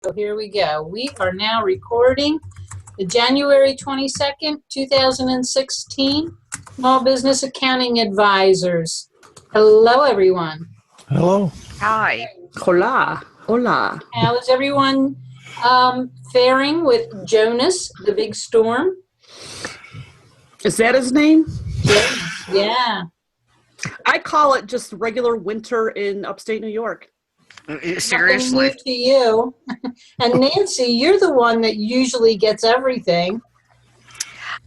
So here we go. We are now recording the January 22nd, 2016 Small Business Accounting Advisors. Hello, everyone. Hello. Hi. Hola. Hola. How is everyone faring with Jonas, the big storm? Is that his name? Jonas, yeah. I call it just regular winter in upstate New York. Seriously. Nothing new to you. And Nancy, you're the one that usually gets everything.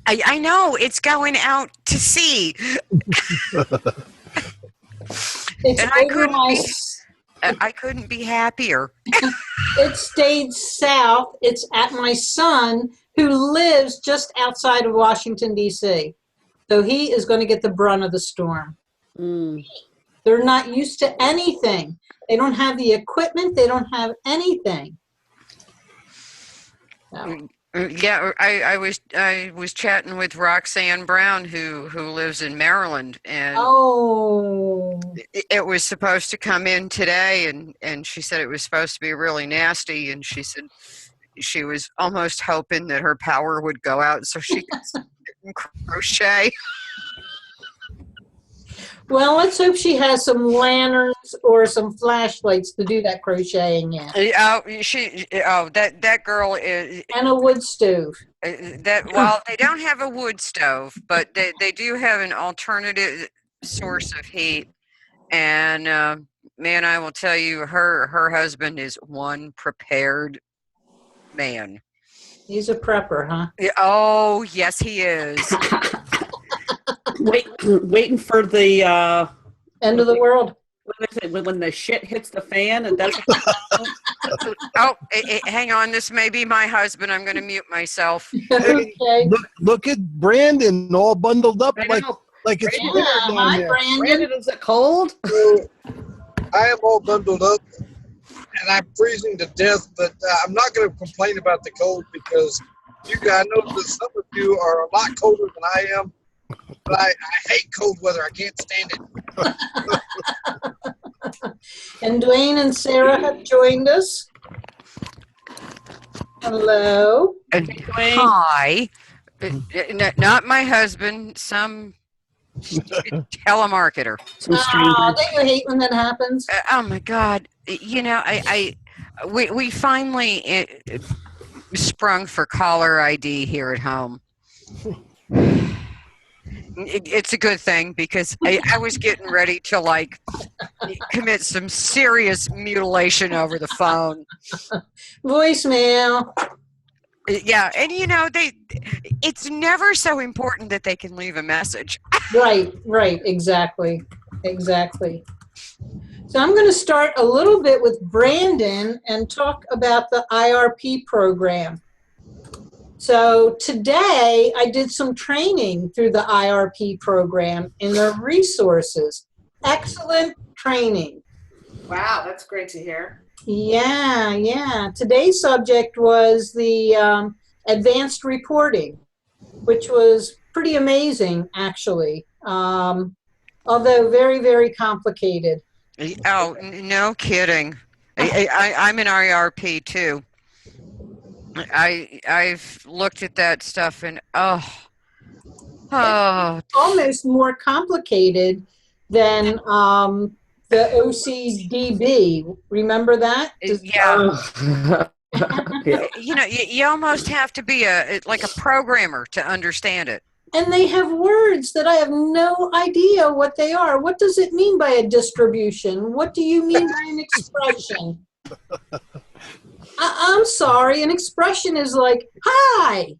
I know, it's going out to sea. It's And I couldn't be happier. It stayed south. It's at my son, who lives just outside of Washington, D.C. So he is going to get the brunt of the storm. They're not used to anything. They don't have the equipment. They don't have anything. So. Yeah, I was chatting with Roxanne Brown, who lives in Maryland, and it was supposed to come in today, and she said it was supposed to be really nasty, and she said she was almost hoping that her power would go out so she could crochet. Well, let's hope she has some lanterns or some flashlights to do that crocheting in. That girl is. And a wood stove. Well, they don't have a wood stove, but they do have an alternative source of heat. And man, I will tell you, her husband is one prepared man. He's a prepper, huh? Oh, yes, he is. Waiting for the end of the world. When the shit hits the fan, and that's. Hang on. This may be my husband. I'm going to mute myself. Okay. Look at Brandon all bundled up like it's winter down hi, there. Brandon. Is it cold? I am all bundled up, and I'm freezing to death. But I'm not going to complain about the cold because I know that some of you are a lot colder than I am. But I hate cold weather. I can't stand it. And Dwayne and Sarah have joined us. Hello. Hi. Not my husband. Some telemarketer. Don't you hate when that happens? Oh my God! You know, we finally sprung for caller ID here at home. It's a good thing because I was getting ready to commit some serious mutilation over the phone. Voicemail. Yeah, and you know it's never so important that they can leave a message. Right, exactly. So I'm going to start a little bit with Brandon and talk about the IRP program. So today I did some training through the IRP program in the resources. Excellent training. Wow, that's great to hear. Yeah. Today's subject was the advanced reporting, which was pretty amazing, actually, although very, very complicated. Oh, no kidding. I'm an IRP too. I've looked at that stuff and It's almost more complicated than the OCDB. Remember that? Yeah. You know, you almost have to be a programmer to understand it. And they have words that I have no idea what they are. What does it mean by a distribution? What do you mean by an expression? I'm sorry, an expression is like, hi.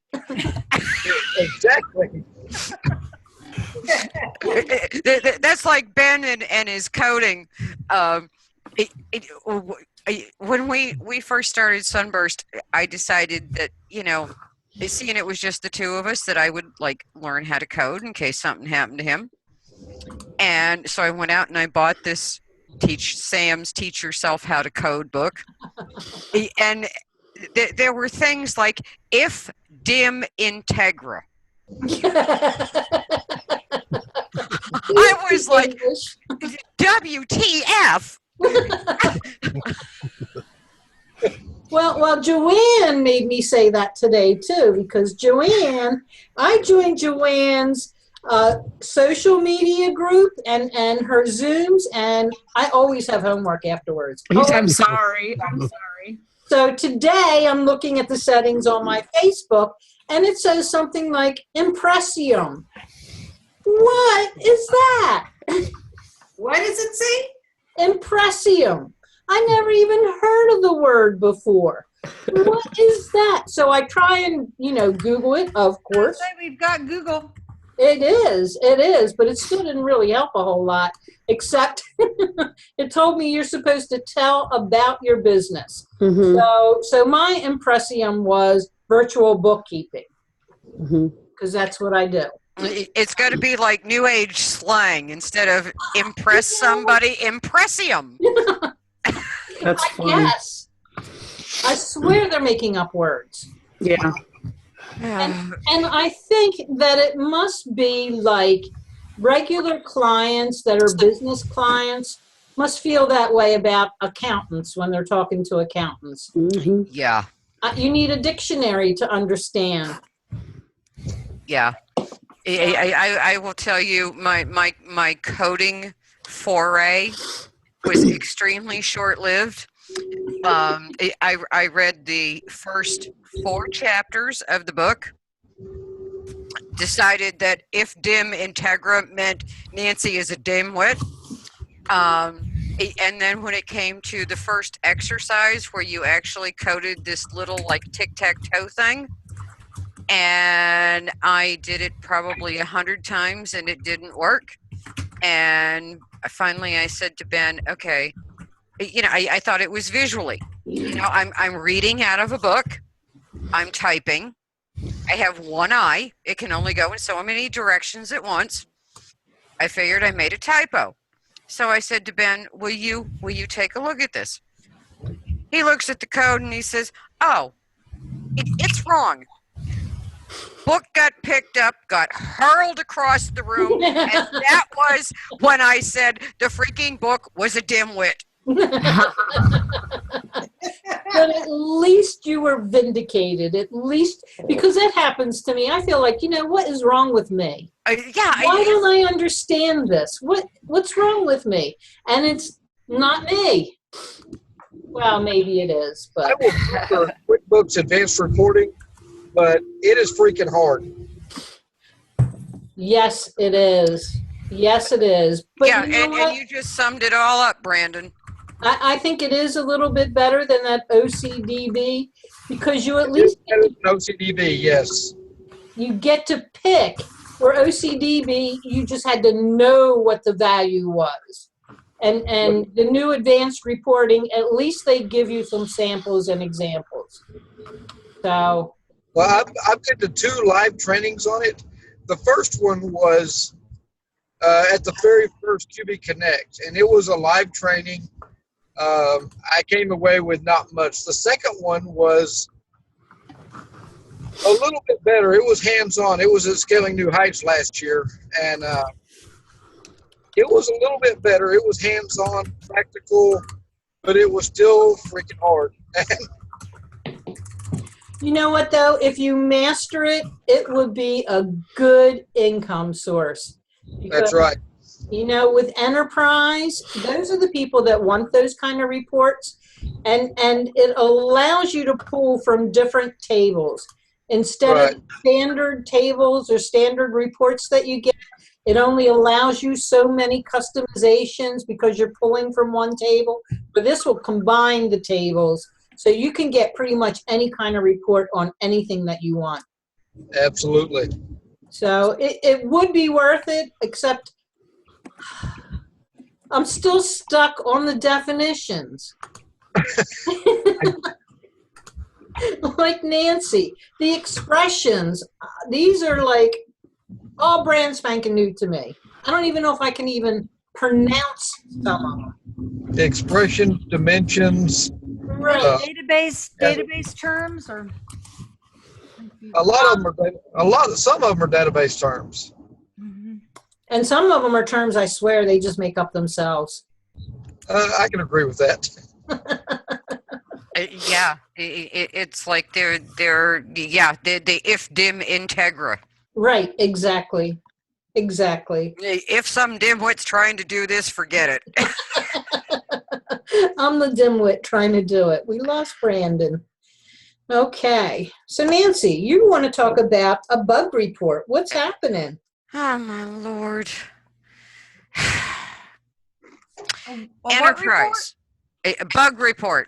Exactly. That's like Ben and his coding. When we first started Sunburst, I decided that, seeing it was just the two of us, that I would learn how to code in case something happened to him. And so I went out and I bought this Sam's Teach Yourself How to Code book. And there were things like if dim integra. I was like, WTF? Well, Joanne made me say that today too, because I joined Joanne's social media group and her Zooms, and I always have homework afterwards. I'm sorry. I'm sorry. So today I'm looking at the settings on my Facebook, and it says something like Impressium. What is that? What does it say? Impressium. I never even heard of the word before. What is that? So I try and, Google it, of course. We've got Google. It is, but it still didn't really help a whole lot, except it told me you're supposed to tell about your business. Mm-hmm. So my Impressium was virtual bookkeeping, because that's what I do. It's got to be like new age slang. Instead of impress somebody, impressium. That's funny. Yes. I swear they're making up words. Yeah. And I think that it must be like regular clients that are business clients must feel that way about accountants when they're talking to accountants. Mm-hmm. Yeah. You need a dictionary to understand. Yeah. I will tell you, my coding foray was extremely short-lived. I read the first 4 chapters of the book, decided that if dim integra meant Nancy is a dimwit, and then when it came to the first exercise where you actually coded this little like tic-tac-toe thing, and I did it probably 100 times and it didn't work. And finally I said to Ben, okay, I thought it was visually. I'm reading out of a book. I'm typing. I have one eye. It can only go in so many directions at once. I figured I made a typo. So I said to Ben, will you take a look at this? He looks at the code and he says, oh, it's wrong. Book got picked up, got hurled across the room, and that was when I said the freaking book was a dimwit. But at least you were vindicated, at least, because that happens to me. I feel like, what is wrong with me? Why don't I understand this? What's wrong with me? And it's not me. Well, maybe it is, but I will prefer QuickBooks Advanced Reporting, but it is freaking hard. yes, it is. Yes, it is. But Yeah, you know what? and you just summed it all up, Brandon. I think it is a little bit better than that OCDB, because you at It least is better than OCDB, yes. you get to pick. Where OCDB, you just had to know what the value was. And the new advanced reporting, at least they give you some samples and examples. So. Well, I've been to 2 live trainings on it. The first one was at the very first QB Connect, and it was a live training. I came away with not much. The second one was a little bit better. It was hands-on. It was at Scaling New Heights last year, and it was a little bit better. It was hands-on, practical, but it was still freaking hard. You know what, though? If you master it, it would be a good income source. That's right. With enterprise, those are the people that want those kind of reports. And it allows you to pull from different tables. Instead of standard tables or standard reports that you get, it only allows you so many customizations because you're pulling from one table. But this will combine the tables. So you can get pretty much any kind of report on anything that you want. Absolutely. So it would be worth it, except I'm still stuck on the definitions. Like Nancy, the expressions, these are like all brand spanking new to me. I don't even know if I can even pronounce some of them. The expressions, dimensions. Right. Database terms, or Some of them are database terms. And some of them are terms I swear they just make up themselves. I can agree with that. Yeah, it's like they're they if dim integra. Right, exactly. Exactly. If some dimwit's trying to do this, forget it. I'm the dimwit trying to do it. We lost Brandon. Okay. So Nancy, you want to talk about a bug report. What's happening? Oh my Lord. What Enterprise. A bug report.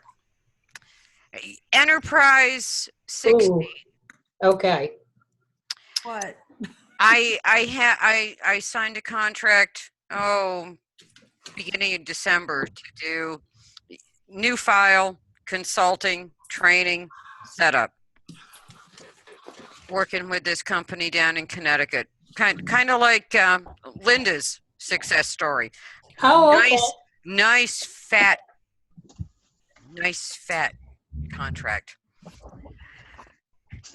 Enterprise 16. Ooh, okay. report? What? I signed a contract beginning of December to do new file, consulting, training, setup. Working with this company down in Connecticut. Kind of like Linda's success story. Oh, okay. Nice fat contract.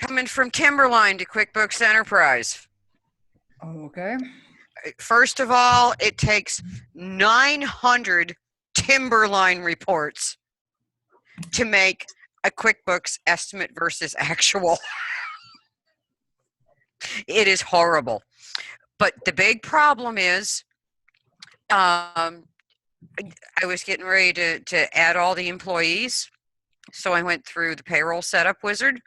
Coming from Timberline to QuickBooks Enterprise. Okay. First of all, it takes 900 Timberline reports to make a QuickBooks estimate versus actual. It is horrible. But the big problem is I was getting ready to add all the employees. So I went through the payroll setup wizard.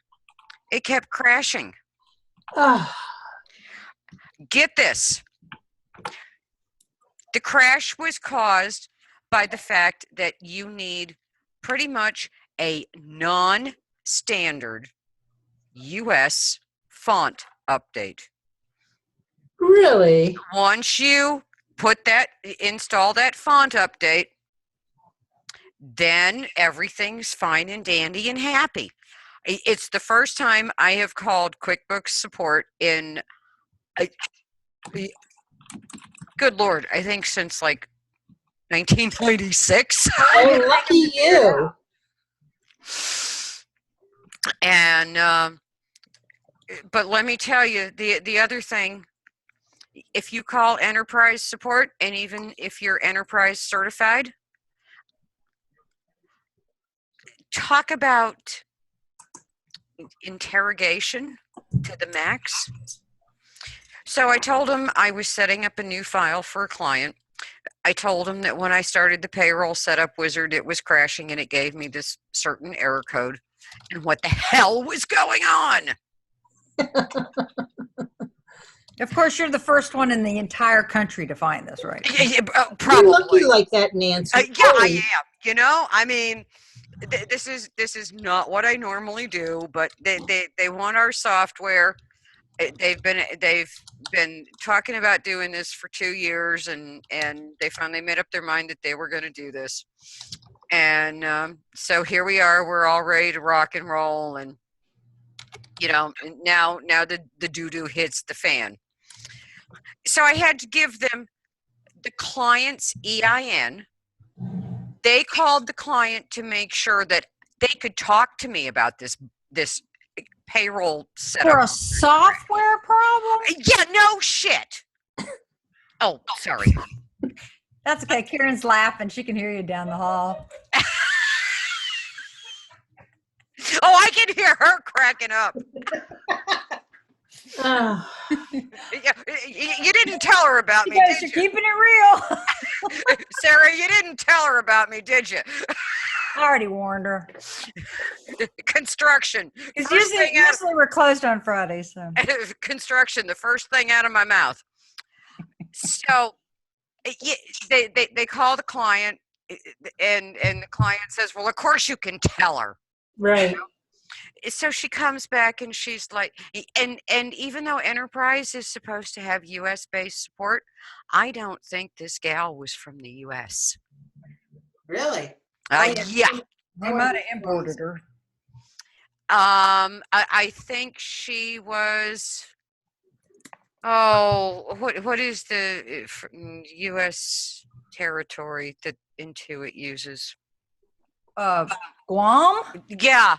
It kept crashing. Ah, Get this. The crash was caused by the fact that you need pretty much a non-standard US font update. really? Once you install that font update, then everything's fine and dandy and happy. It's the first time I have called QuickBooks support in, good Lord, I think since like 1996. Oh, lucky you. And, but let me tell you, the other thing, if you call enterprise support, and even if you're enterprise certified, talk about interrogation to the max. So I told him I was setting up a new file for a client. I told him that when I started the payroll setup wizard, it was crashing and it gave me this certain error code. And what the hell was going on? Of course, you're the first one in the entire country to find this, right? You're Probably. lucky like that, Nancy. Yeah, I am. You know, I mean, this is not what I normally do, but they want our software. They've been talking about doing this for 2 years, and they finally made up their mind that they were going to do this. And so here we are. We're all ready to rock and roll, and you know, now the doo-doo hits the fan. So I had to give them the client's EIN. They called the client to make sure that they could talk to me about this payroll setup. For a software problem? Yeah, no shit. Oh, sorry. That's okay. Karen's laughing. She can hear you down the hall. Oh, I can hear her cracking up. Ah, You didn't tell her about me, You guys did are you? keeping it real. Sarah, you didn't tell her about me, did you? I already warned her. Construction. Because First thing out- usually we're closed on Fridays. So. construction, the first thing out of my mouth. So they call the client, and the client says, well, of course you can tell her. right. So she comes back and she's like, and even though enterprise is supposed to have US based support, I don't think this gal was from the US. Really? Yeah. They might have imported her. I think she was. Oh, what is the U.S. territory that Intuit uses? Guam? Yeah,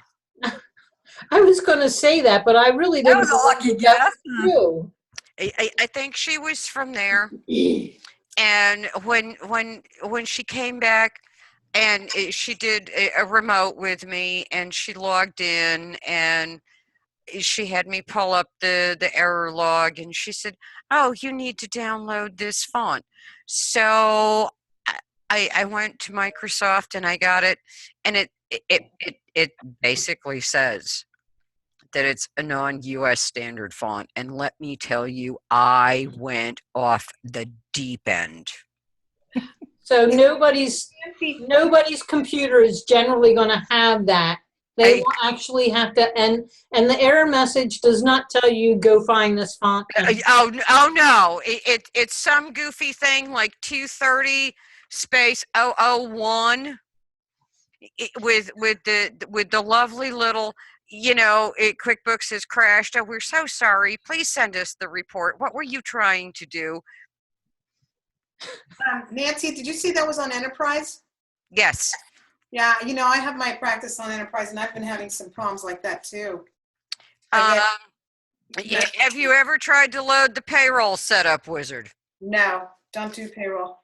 I was going to say that, but I really That didn't. was a lucky believe that guess. was true. I think she was from there. And when she came back, and she did a remote with me, and she logged in, and she had me pull up the error log, and she said, "Oh, you need to download this font." So I went to Microsoft and I got it, and it basically says that it's a non-US standard font. And let me tell you, I went off the deep end. So nobody's computer is generally going to have that. They will actually have to, and the error message does not tell you go find this font. Oh no! It's some goofy thing like 230 space 001 with the lovely little, QuickBooks has crashed. Oh, we're so sorry. Please send us the report. What were you trying to do? Nancy, did you see that was on Enterprise? Yes. Yeah, I have my practice on Enterprise, and I've been having some problems like that too. Have you ever tried to load the payroll setup wizard? No, don't do payroll.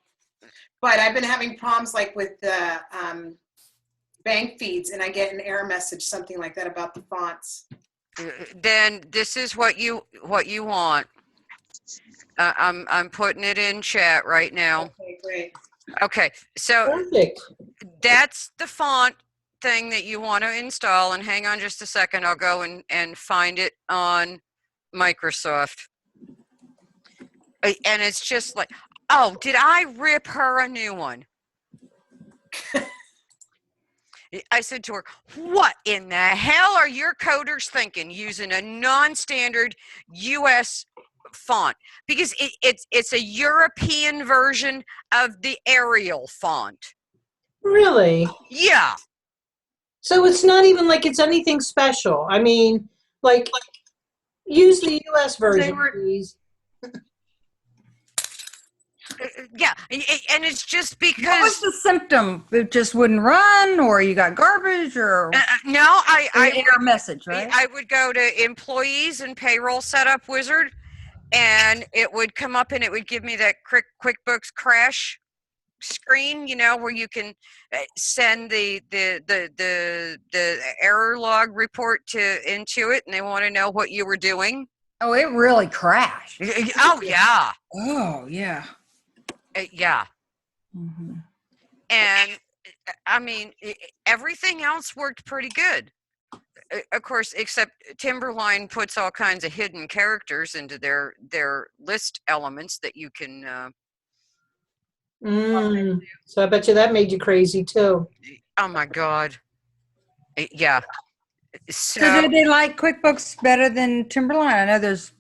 But I've been having problems like with the bank feeds, and I get an error message, something like that about the fonts. Then this is what you want. I'm putting it in chat right now. Okay, great. Okay, so Perfect. that's the font thing that you want to install. And hang on just a second, I'll go and find it on Microsoft. And it's just like, oh, did I rip her a new one? I said to her, what in the hell are your coders thinking using a non-standard US font? Because it's a European version of the Arial font. Really? Yeah. So it's not even like it's anything special. I mean, like, use the US version, please. Yeah, and it's just because. What was the symptom? It just wouldn't run, or you got garbage, or no, I error message, right? I would go to employees and payroll setup wizard, and it would come up and it would give me that QuickBooks crash screen, where you can send the error log report into it, and they want to know what you were doing. Oh, it really crashed. Oh yeah. Oh yeah. Yeah. Mm-hmm. And I mean, everything else worked pretty good. Of course, except Timberline puts all kinds of hidden characters into their list elements that you can. So I bet you that made you crazy too. Oh my God. Yeah. So do they like QuickBooks better than Timberline? I know it's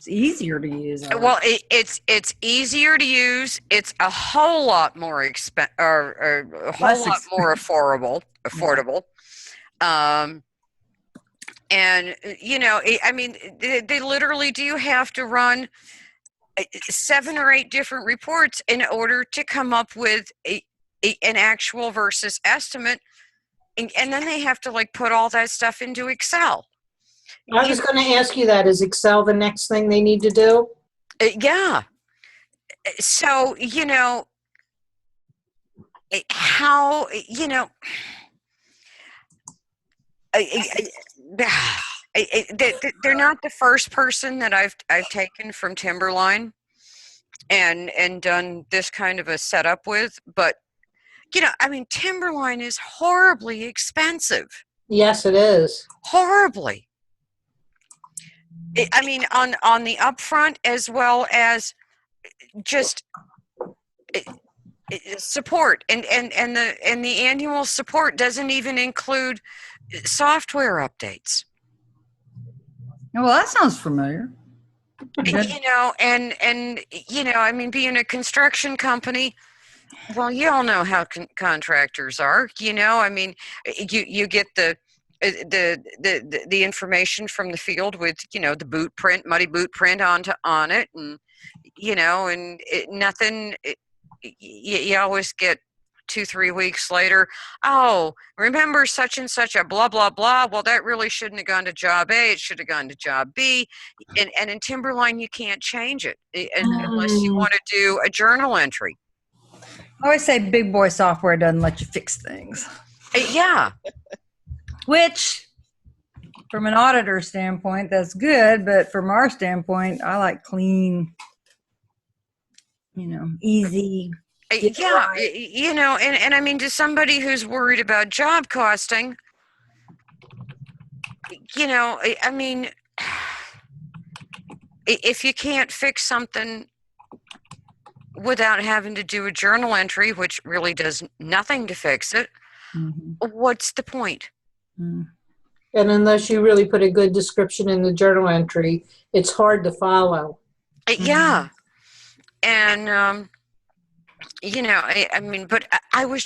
easier to use. Well, it's easier to use. It's a whole lot more affordable. And I mean, they literally do have to run 7 or 8 different reports in order to come up with an actual versus estimate, and then they have to like put all that stuff into Excel. I was going to ask you that. Is Excel the next thing they need to do? Yeah. So, how, they're not the first person that I've taken from Timberline and done this kind of a setup with, but I mean, Timberline is horribly expensive. Yes, it is. Horribly. I mean, on the upfront as well as just support, and the annual support doesn't even include software updates. Well, that sounds familiar. And I mean, being a construction company, well, you all know how contractors are. I mean, you get the information from the field with the boot print, muddy boot print on it, and and nothing. You always get 2-3 weeks later. Oh, remember such and such a blah blah blah. Well, that really shouldn't have gone to job A. It should have gone to job B. And in Timberline, you can't change it unless you want to do a journal entry. I always say big boy software doesn't let you fix things. Yeah. Which, from an auditor standpoint, that's good. But from our standpoint, I like clean, easy. Yeah, and I mean, to somebody who's worried about job costing, I mean, if you can't fix something without having to do a journal entry, which really does nothing to fix it, what's the point? And unless you really put a good description in the journal entry, it's hard to follow. Yeah. And, I mean, but I was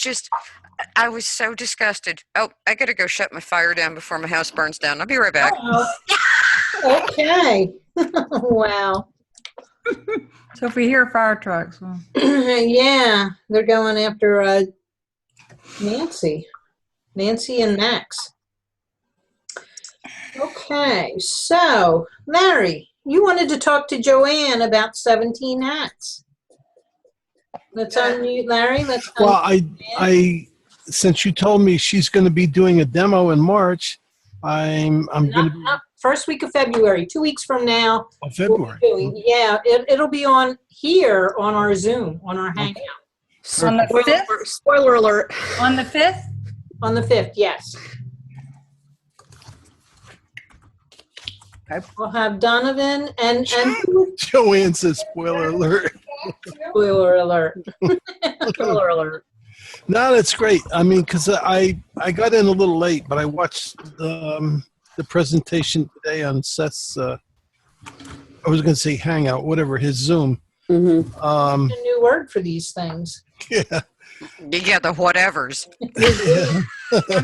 so disgusted. Oh, I got to go shut my fire down before my house burns down. I'll be right back. Okay. Wow. So if we hear fire trucks, well. Yeah, they're going after Nancy and Max. Okay, so Larry, you wanted to talk to Joanne about 17 hats. Let's unmute Larry. Well, I since you told me she's going to be doing a demo in March, I'm going to be first week of February, 2 weeks from now. of February. It'll be on here on our Zoom, on our Hangout. On the 5th? Spoiler alert. On the 5th? On the 5th, yes. Okay. We'll have Donovan and Joanne says, "Spoiler alert." spoiler alert. Spoiler alert. No, that's great. I mean, because I got in a little late, but I watched the presentation today on Seth's. I was going to say Hangout, whatever his Zoom. Mm-hmm. A new word for these things. Yeah. Yeah, the whatevers.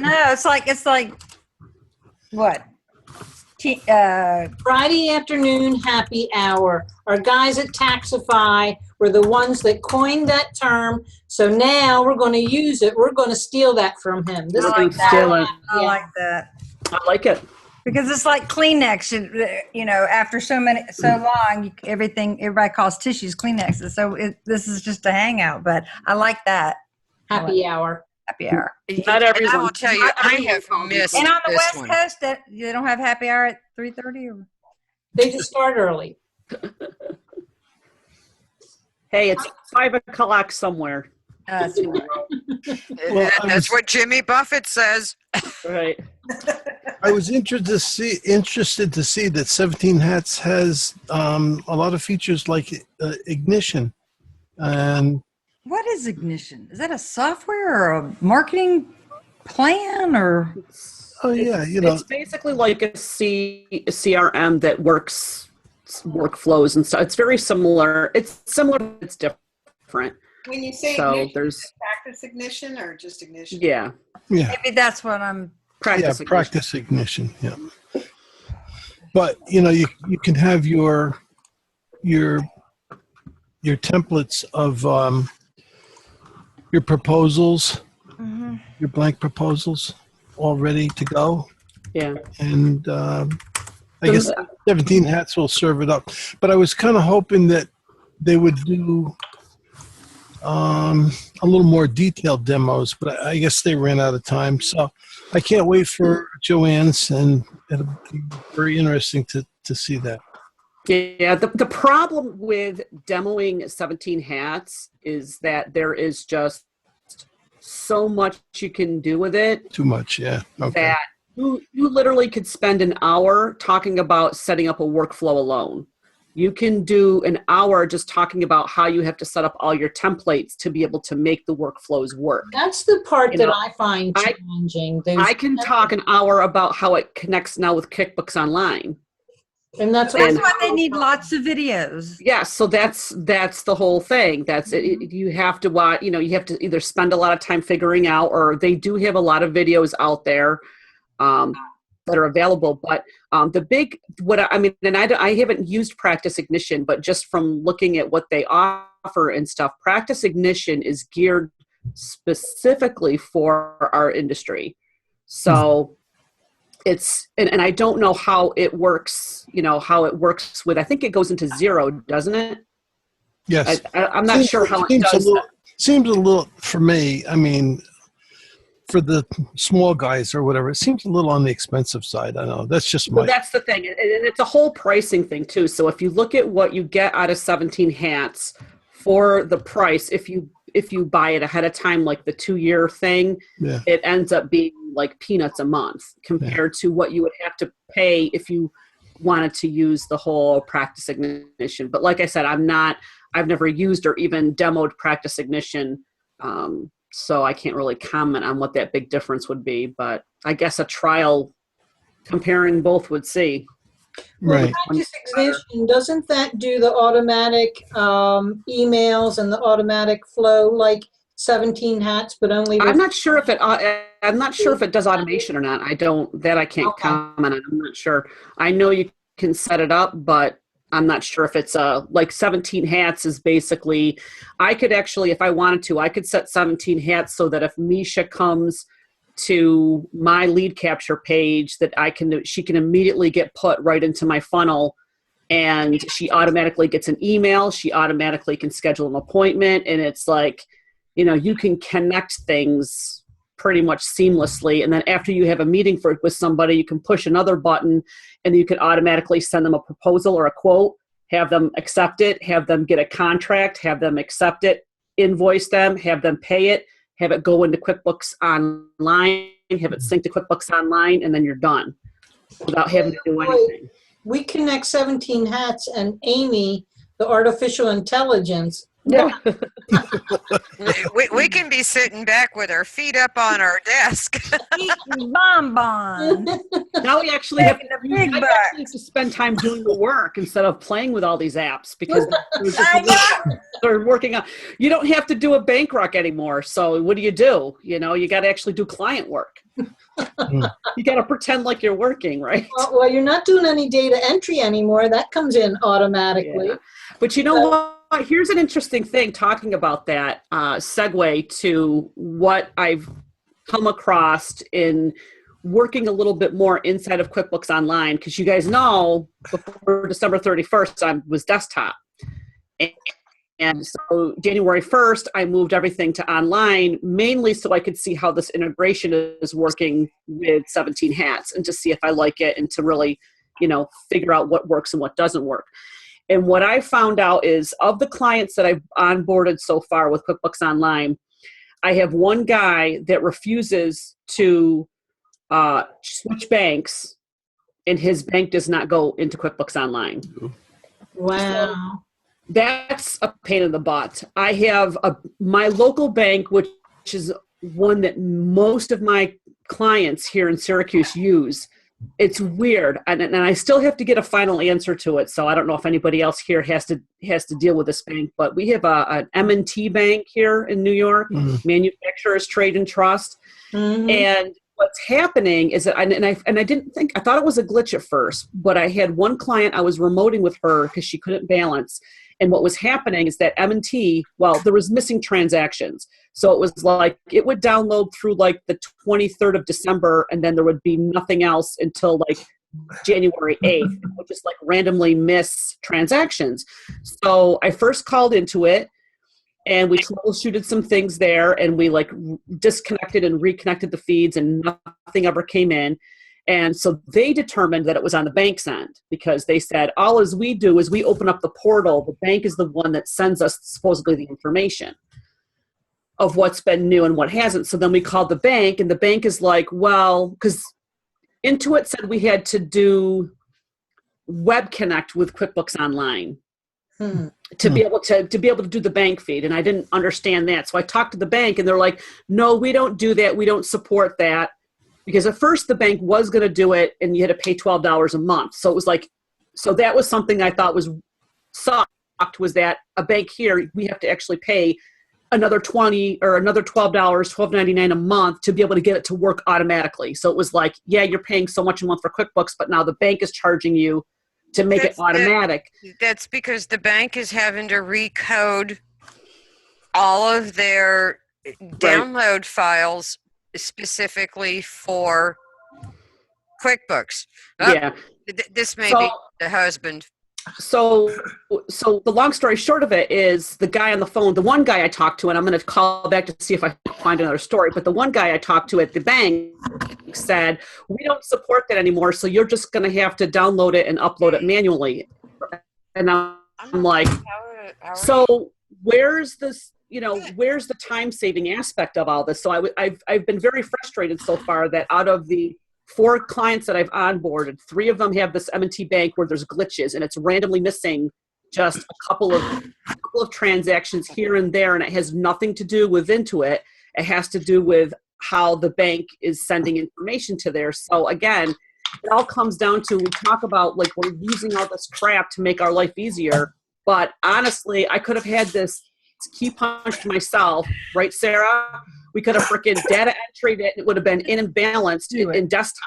No, it's like what? Friday afternoon happy hour. Our guys at Taxify were the ones that coined that term. So now we're going to use it. We're going to steal that from him. I like that. I like that. I like it. Because it's like Kleenex, after so long, everybody calls tissues Kleenexes. So this is just a hangout, but I like that. Happy hour. Happy hour. Not everyone. And I will tell you, I have missed And on the this West one. Coast, they don't have happy hour at 3:30 or. They just start early. Hey, it's 5 o'clock somewhere. That's Well, That's what Jimmy Buffett says. Right. I was interested to see that 17 Hats has a lot of features like ignition, and What is Ignition? Is that a software or a marketing plan or? It's basically like a CRM that works workflows and stuff. It's very similar. It's similar, but it's different. When you say So ignition, there's is it practice ignition or just ignition? yeah, Maybe that's what I'm. practice. practice ignition. Yeah, but you can have your templates of your proposals, your blank proposals, all ready to go. Yeah. And I guess 17 Hats will serve it up. But I was kind of hoping that they would do a little more detailed demos, but I guess they ran out of time. So I can't wait for Joanne's, and it'll be very interesting to see that. Yeah, the problem with demoing 17 Hats is that there is just so much you can do with it. Too much, yeah. Okay. That you literally could spend an hour talking about setting up a workflow alone. You can do an hour just talking about how you have to set up all your templates to be able to make the workflows work. That's the part that I find challenging. I can talk an hour about how it connects now with QuickBooks Online. And that's why they need lots of videos. Yeah, so that's the whole thing. That's it. You have to watch. You have to either spend a lot of time figuring out, or they do have a lot of videos out there that are available. But I haven't used Practice Ignition, but just from looking at what they offer and stuff, Practice Ignition is geared specifically for our industry. So. It's and I don't know how it works. How it works with. I think it goes into Zero, doesn't it? Yes. I'm not sure how it does. seems a little, for me, I mean, for the small guys or whatever, it seems a little on the expensive side. I know that's just Well, my, that's the thing. And it's a whole pricing thing too. So if you look at what you get out of 17 hats for the price, if you buy it ahead of time, like the 2-year thing, yeah. it ends up being like peanuts a month compared to what you would have to pay if you wanted to use the whole practice ignition. But like I said, I've never used or even demoed practice ignition. So I can't really comment on what that big difference would be, but I guess a trial comparing both would see. Well, Right. practice ignition, doesn't that do the automatic emails and the automatic flow like 17 hats, but only with I'm not sure if it does automation or not. I can't Okay. comment on. I'm not sure. I know you can set it up, but I'm not sure if it's like 17 hats is basically, I could actually, if I wanted to, I could set 17 hats so that if Misha comes to my lead capture page, that she can immediately get put right into my funnel, and she automatically gets an email. She automatically can schedule an appointment, and it's like, you can connect things pretty much seamlessly. And then after you have a meeting with somebody, you can push another button and you can automatically send them a proposal or a quote, have them accept it, have them get a contract, have them accept it, invoice them, have them pay it, have it go into QuickBooks Online, have it sync to QuickBooks Online, and then you're done without having to do anything. we connect 17 hats and Amy, the artificial intelligence. Yeah. We can be sitting back with our feet up on our desk. Eating bonbon. Now we actually have Making the big to spend time doing the work instead of playing with all these apps, because they're working on. You don't have to do a bank rec anymore. So what do? You got to actually do client work. You got to pretend like you're working, right? Well, you're not doing any data entry anymore. That comes in automatically. Yeah. But you know what? Here's an interesting thing talking about that segue to what I've come across in working a little bit more inside of QuickBooks Online, because you guys know before December 31st, I was desktop. And so January 1st, I moved everything to online, mainly so I could see how this integration is working with 17 hats and to see if I like it and to really, figure out what works and what doesn't work. And what I found out is, of the clients that I've onboarded so far with QuickBooks Online, I have one guy that refuses to switch banks, and his bank does not go into QuickBooks Online. Wow. So that's a pain in the butt. I have my local bank, which is one that most of my clients here in Syracuse use. It's weird, and I still have to get a final answer to it. So I don't know if anybody else here has to deal with this bank. But we have an M&T bank here in New York, Manufacturers Trade and Trust. Mm-hmm. And what's happening is that, I thought it was a glitch at first, but I had one client, I was remoting with her because she couldn't balance. And what was happening is that M&T, there was missing transactions. So it was like, it would download through like the 23rd of December, and then there would be nothing else until like January 8th. It would just like randomly miss transactions. So I first called into it, and we troubleshooted some things there, and we like disconnected and reconnected the feeds, and nothing ever came in. And so they determined that it was on the bank's end, because they said, all as we do is we open up the portal. The bank is the one that sends us supposedly the information of what's been new and what hasn't. So then we called the bank, and the bank is like, well, because Intuit said we had to do Web Connect with QuickBooks Online to be able to do the bank feed. And I didn't understand that. So I talked to the bank, and they're like, no, we don't do that. We don't support that. Because at first the bank was going to do it, and you had to pay $12 a month. So it was like, so that was something I thought was sucked, was that a bank here, we have to actually pay another $20 or another $12, $12.99 a month to be able to get it to work automatically. So it was like, yeah, you're paying so much a month for QuickBooks, but now the bank is charging you to make it automatic. That's because the bank is having to recode all of their download files specifically for QuickBooks. Yeah. This may be the husband. So the long story short of it is the guy on the phone, the one guy I talked to, and I'm going to call back to see if I find another story, but the one guy I talked to at the bank said, we don't support that anymore, so you're just going to have to download it and upload it manually. And I'm like, so where's this, where's the time saving aspect of all this? So I've been very frustrated so far that out of the 4 clients that I've onboarded, 3 of them have this M&T Bank where there's glitches and it's randomly missing just a couple of transactions here and there, and it has nothing to do with Intuit. It has to do with how the bank is sending information to there. So again, it all comes down to, we talk about like we're using all this crap to make our life easier, but honestly, I could have had this key punched myself, right, Sarah? We could have freaking data entered it. It would have been imbalanced in desktop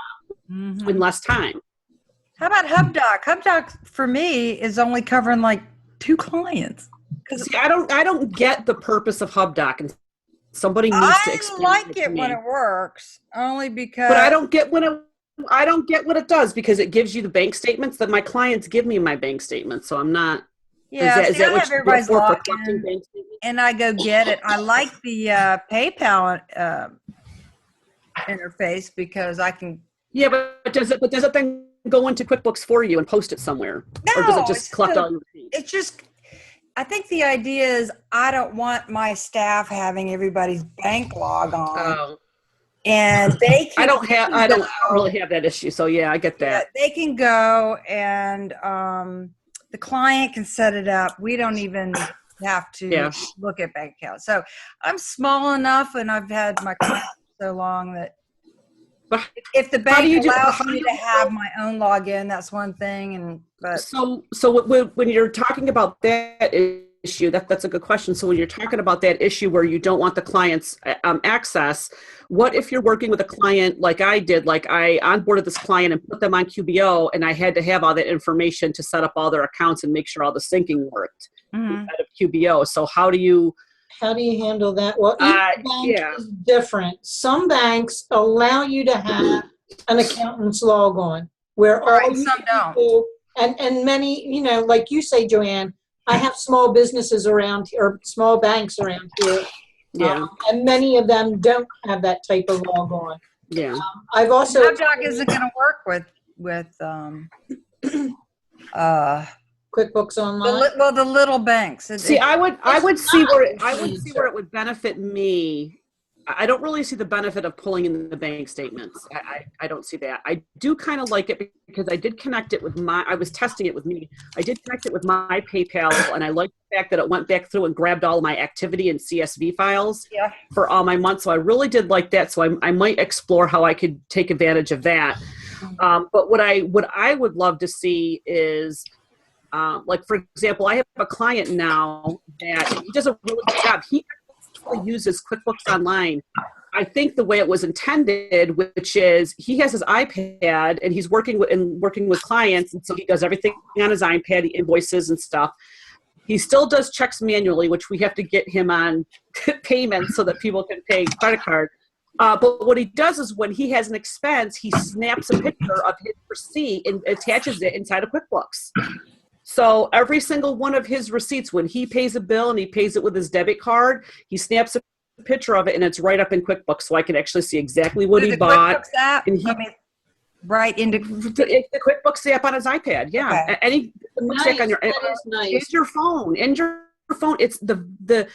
in less time. How about HubDoc? HubDoc for me is only covering like 2 clients. See, I don't get the purpose of HubDoc, and somebody needs to explain. I like it when it works, only because. But I don't get what it does, because it gives you the bank statements that my clients give me my bank statements. So I'm not. Yeah, is that I what have you everybody's for logged collecting in, bank statements? and I go get it. I like the PayPal interface because I can. Yeah, but does it then go into QuickBooks for you and post it somewhere, or does it just collect all your receipts? It's just. I think the idea is I don't want my staff having everybody's bank log on. Oh. And they can. I don't really have that issue. So yeah, I get that. Yeah, they can go and the client can set it up. We don't even have to look at bank accounts. So I'm small enough, and I've had my clients so long that if the bank allows me to have my own login, that's one thing. So when you're talking about that issue, that's a good question. So when you're talking about that issue where you don't want the client's access, what if you're working with a client like I did? Like I onboarded this client and put them on QBO, and I had to have all that information to set up all their accounts and make sure all the syncing worked inside of QBO. So how do you handle that? Well, each bank is different. Some banks allow you to have an accountant's log on, where some don't. And many, like you say, Joanne, I have small businesses around here, or small banks around here. Yeah. And many of them don't have that type of log on. Yeah. I've also. HubDoc isn't going to work with QuickBooks Online. The little banks. I would see where it would benefit me. I don't really see the benefit of pulling in the bank statements. I don't see that. I do kind of like it because I did connect it with I was testing it with me. I did connect it with my PayPal, and I like the fact that it went back through and grabbed all my activity and CSV files for all my months. So I really did like that. So I might explore how I could take advantage of that. But what I would love to see is, like, for example, I have a client now that he does a really good job. He uses QuickBooks Online, I think, the way it was intended, which is he has his iPad and he's working with clients, and so he does everything on his iPad, he invoices and stuff. He still does checks manually, which we have to get him on payments so that people can pay credit card. But what he does is when he has an expense, he snaps a picture of his receipt and attaches it inside of QuickBooks. So every single one of his receipts, when he pays a bill and he pays it with his debit card, he snaps a picture of it and it's right up in QuickBooks, so I can actually see exactly what he bought. QuickBooks app? Right into the QuickBooks app on his iPad. Yeah, okay. Any check on your phone. In your phone, it's the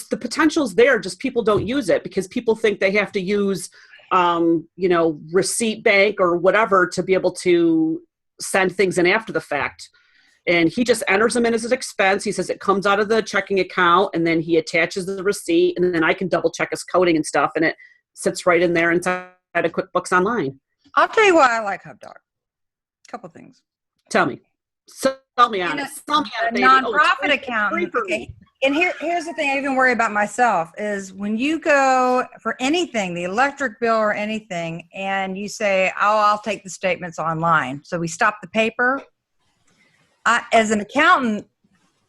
potential's there. Just people don't use it because people think they have to use, Receipt Bank or whatever to be able to send things in after the fact. And he just enters them in as an expense. He says it comes out of the checking account, and then he attaches the receipt, and then I can double check his coding and stuff, and it sits right in there inside of QuickBooks Online. I'll tell you why I like HubDoc. A couple things. Tell me. Sell me on it. Sell me on it, baby. Nonprofit accountant. Okay. And here's the thing I even worry about myself is when you go for anything, the electric bill or anything, and you say, I'll take the statements online. So we stop the paper. As an accountant,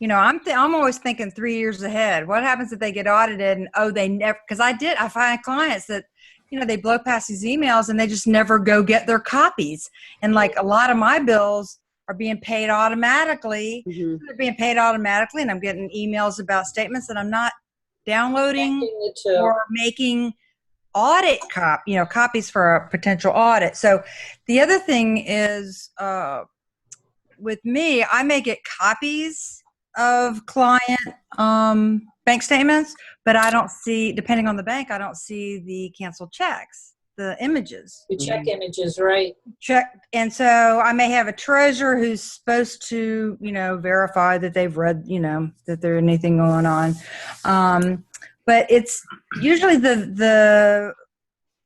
I'm always thinking 3 years ahead. What happens if they get audited and they never? Because I find clients that they blow past these emails and they just never go get their copies. And like a lot of my bills are being paid automatically. Mhm. They're being paid automatically, and I'm getting emails about statements that I'm not downloading The two. or making copies for a potential audit. So the other thing is, with me, I may get copies of client bank statements, but I don't see, depending on the bank, I don't see the canceled checks, the images. The check images, right? And so I may have a treasurer who's supposed to, verify that they've read, that there's anything going on. But it's usually the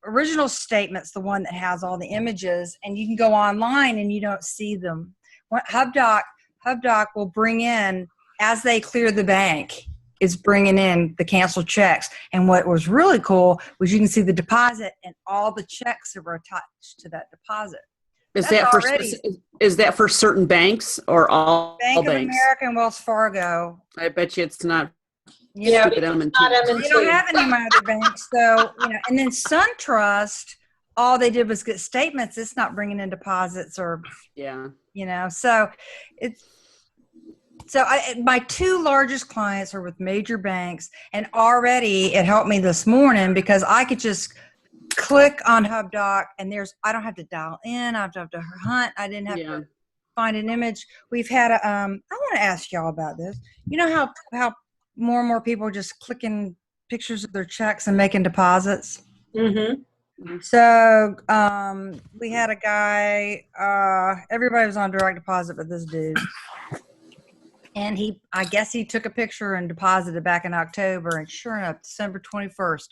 original statement's the one that has all the images, and you can go online and you don't see them. HubDoc will bring in, as they clear the bank, is bringing in the canceled checks. And what was really cool was you can see the deposit and all the checks that were attached to that deposit. Is that for certain banks or all Bank of banks? America and Wells Fargo. I bet you it's not. Yeah, stupid M&T. not M&T. They don't have any of my other banks. So, and then SunTrust, all they did was get statements. It's not bringing in deposits or, Yeah. So my two largest clients are with major banks, and already it helped me this morning because I could just click on HubDoc and I don't have to dial in. I don't have to hunt. I didn't have to find an image. We've had I want to ask y'all about this. You know how more and more people are just clicking pictures of their checks and making deposits? Mm-hmm. So we had a guy, everybody was on direct deposit but this dude. And I guess he took a picture and deposited back in October, and sure enough, December 21st,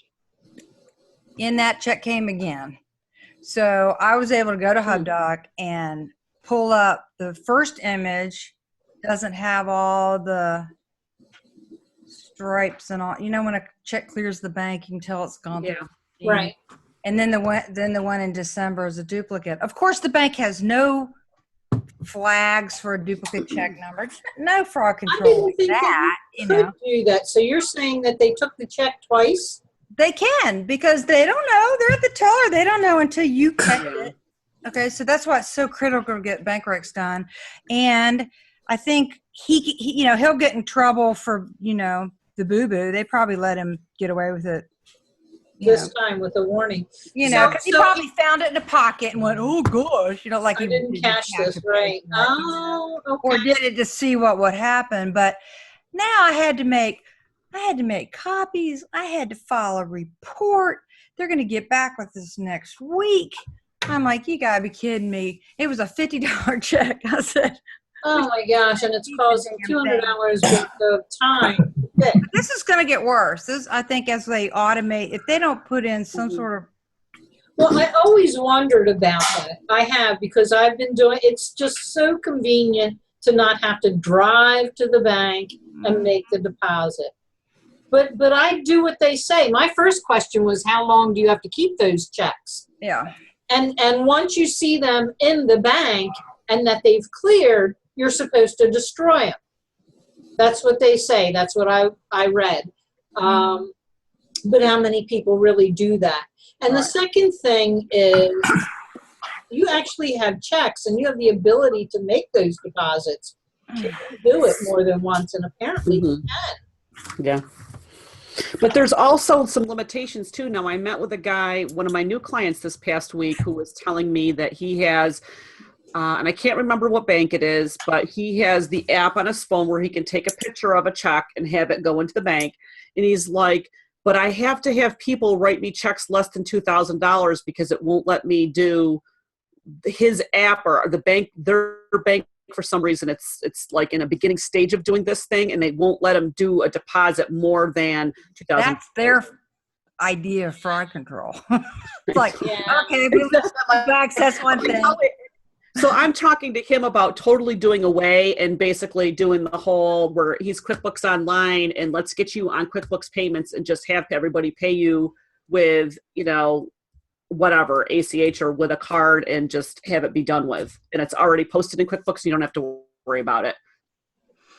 in that check came again. So I was able to go to HubDoc and pull up the first image. Doesn't have all the stripes and all. When a check clears the bank, you can tell it's gone through. Right. And then the one in December is a duplicate. Of course, the bank has no flags for a duplicate check number. No fraud control like that. Could do that. So you're saying that they took the check twice? They can, because they don't know. They're the teller. They don't know until you check it. Okay, so that's why it's so critical to get bank recs done. And I think he'll get in trouble for the boo-boo. They probably let him get away with it this time with a warning. Because he probably found it in a pocket and went, "Oh gosh," like I he didn't catch this, right? Oh, okay. Or did it to see what would happen. But now I had to make copies. I had to file a report. They're going to get back with us next week. I'm like, you gotta be kidding me! It was a $50 check. I said, "Oh my gosh!" And it's causing $200 worth of time. But this is going to get worse. I think, as they automate, if they don't put in some sort of. Well, I always wondered about that. I have, because I've been doing. It's just so convenient to not have to drive to the bank and make the deposit. But I do what they say. My first question was, how long do you have to keep those checks? Yeah. And once you see them in the bank and that they've cleared, you're supposed to destroy them. That's what they say. That's what I read. But how many people really do that? And the second thing is, you actually have checks and you have the ability to make those deposits. You can do it more than once, and apparently you can. Yeah. But there's also some limitations too. Now, I met with a guy, one of my new clients this past week, who was telling me that he has, and I can't remember what bank it is, but he has the app on his phone where he can take a picture of a check and have it go into the bank. And he's like, but I have to have people write me checks less than $2,000 because it won't let me do his app or the bank, their bank. For some reason, it's like in a beginning stage of doing this thing, and they won't let them do a deposit more than $2,000. That's their idea of fraud control. It's like, okay, we access one thing. So I'm talking to him about totally doing away and basically doing the whole where he's QuickBooks Online and let's get you on QuickBooks payments and just have everybody pay you with, whatever, ACH or with a card, and just have it be done with. And it's already posted in QuickBooks, so you don't have to worry about it.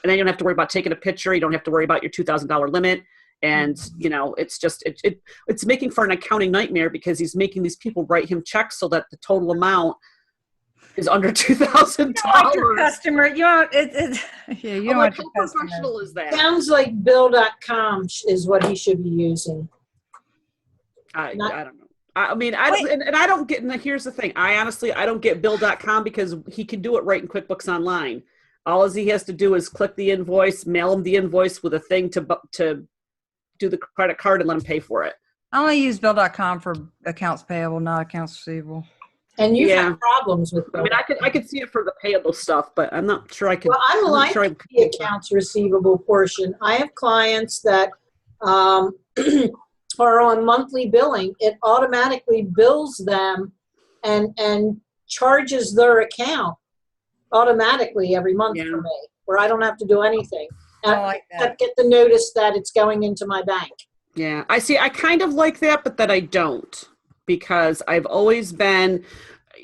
And then you don't have to worry about taking a picture. You don't have to worry about your $2,000 limit. And, it's just, it's making for an accounting nightmare because he's making these people write him checks so that the total amount is under $2,000. You don't want your customer. You don't. Yeah, you don't want your How customer. professional is that? Sounds like Bill.com is what he should be using. I don't know. I mean, I don't, and I don't get, and here's the thing. I don't get Bill.com because he can do it right in QuickBooks Online. All he has to do is click the invoice, mail him the invoice with a thing to do the credit card and let him pay for it. I only use Bill.com for accounts payable, not accounts receivable. And you've had problems with Bill. I mean, I could see it for the payable stuff, but I'm not sure I can. Well, I'm like the accounts receivable portion. I have clients that are on monthly billing. It automatically bills them and charges their account automatically every month for me, where I don't have to do anything. I like that. I get the notice that it's going into my bank. Yeah, I see. I kind of like that, but that I don't, because I've always been,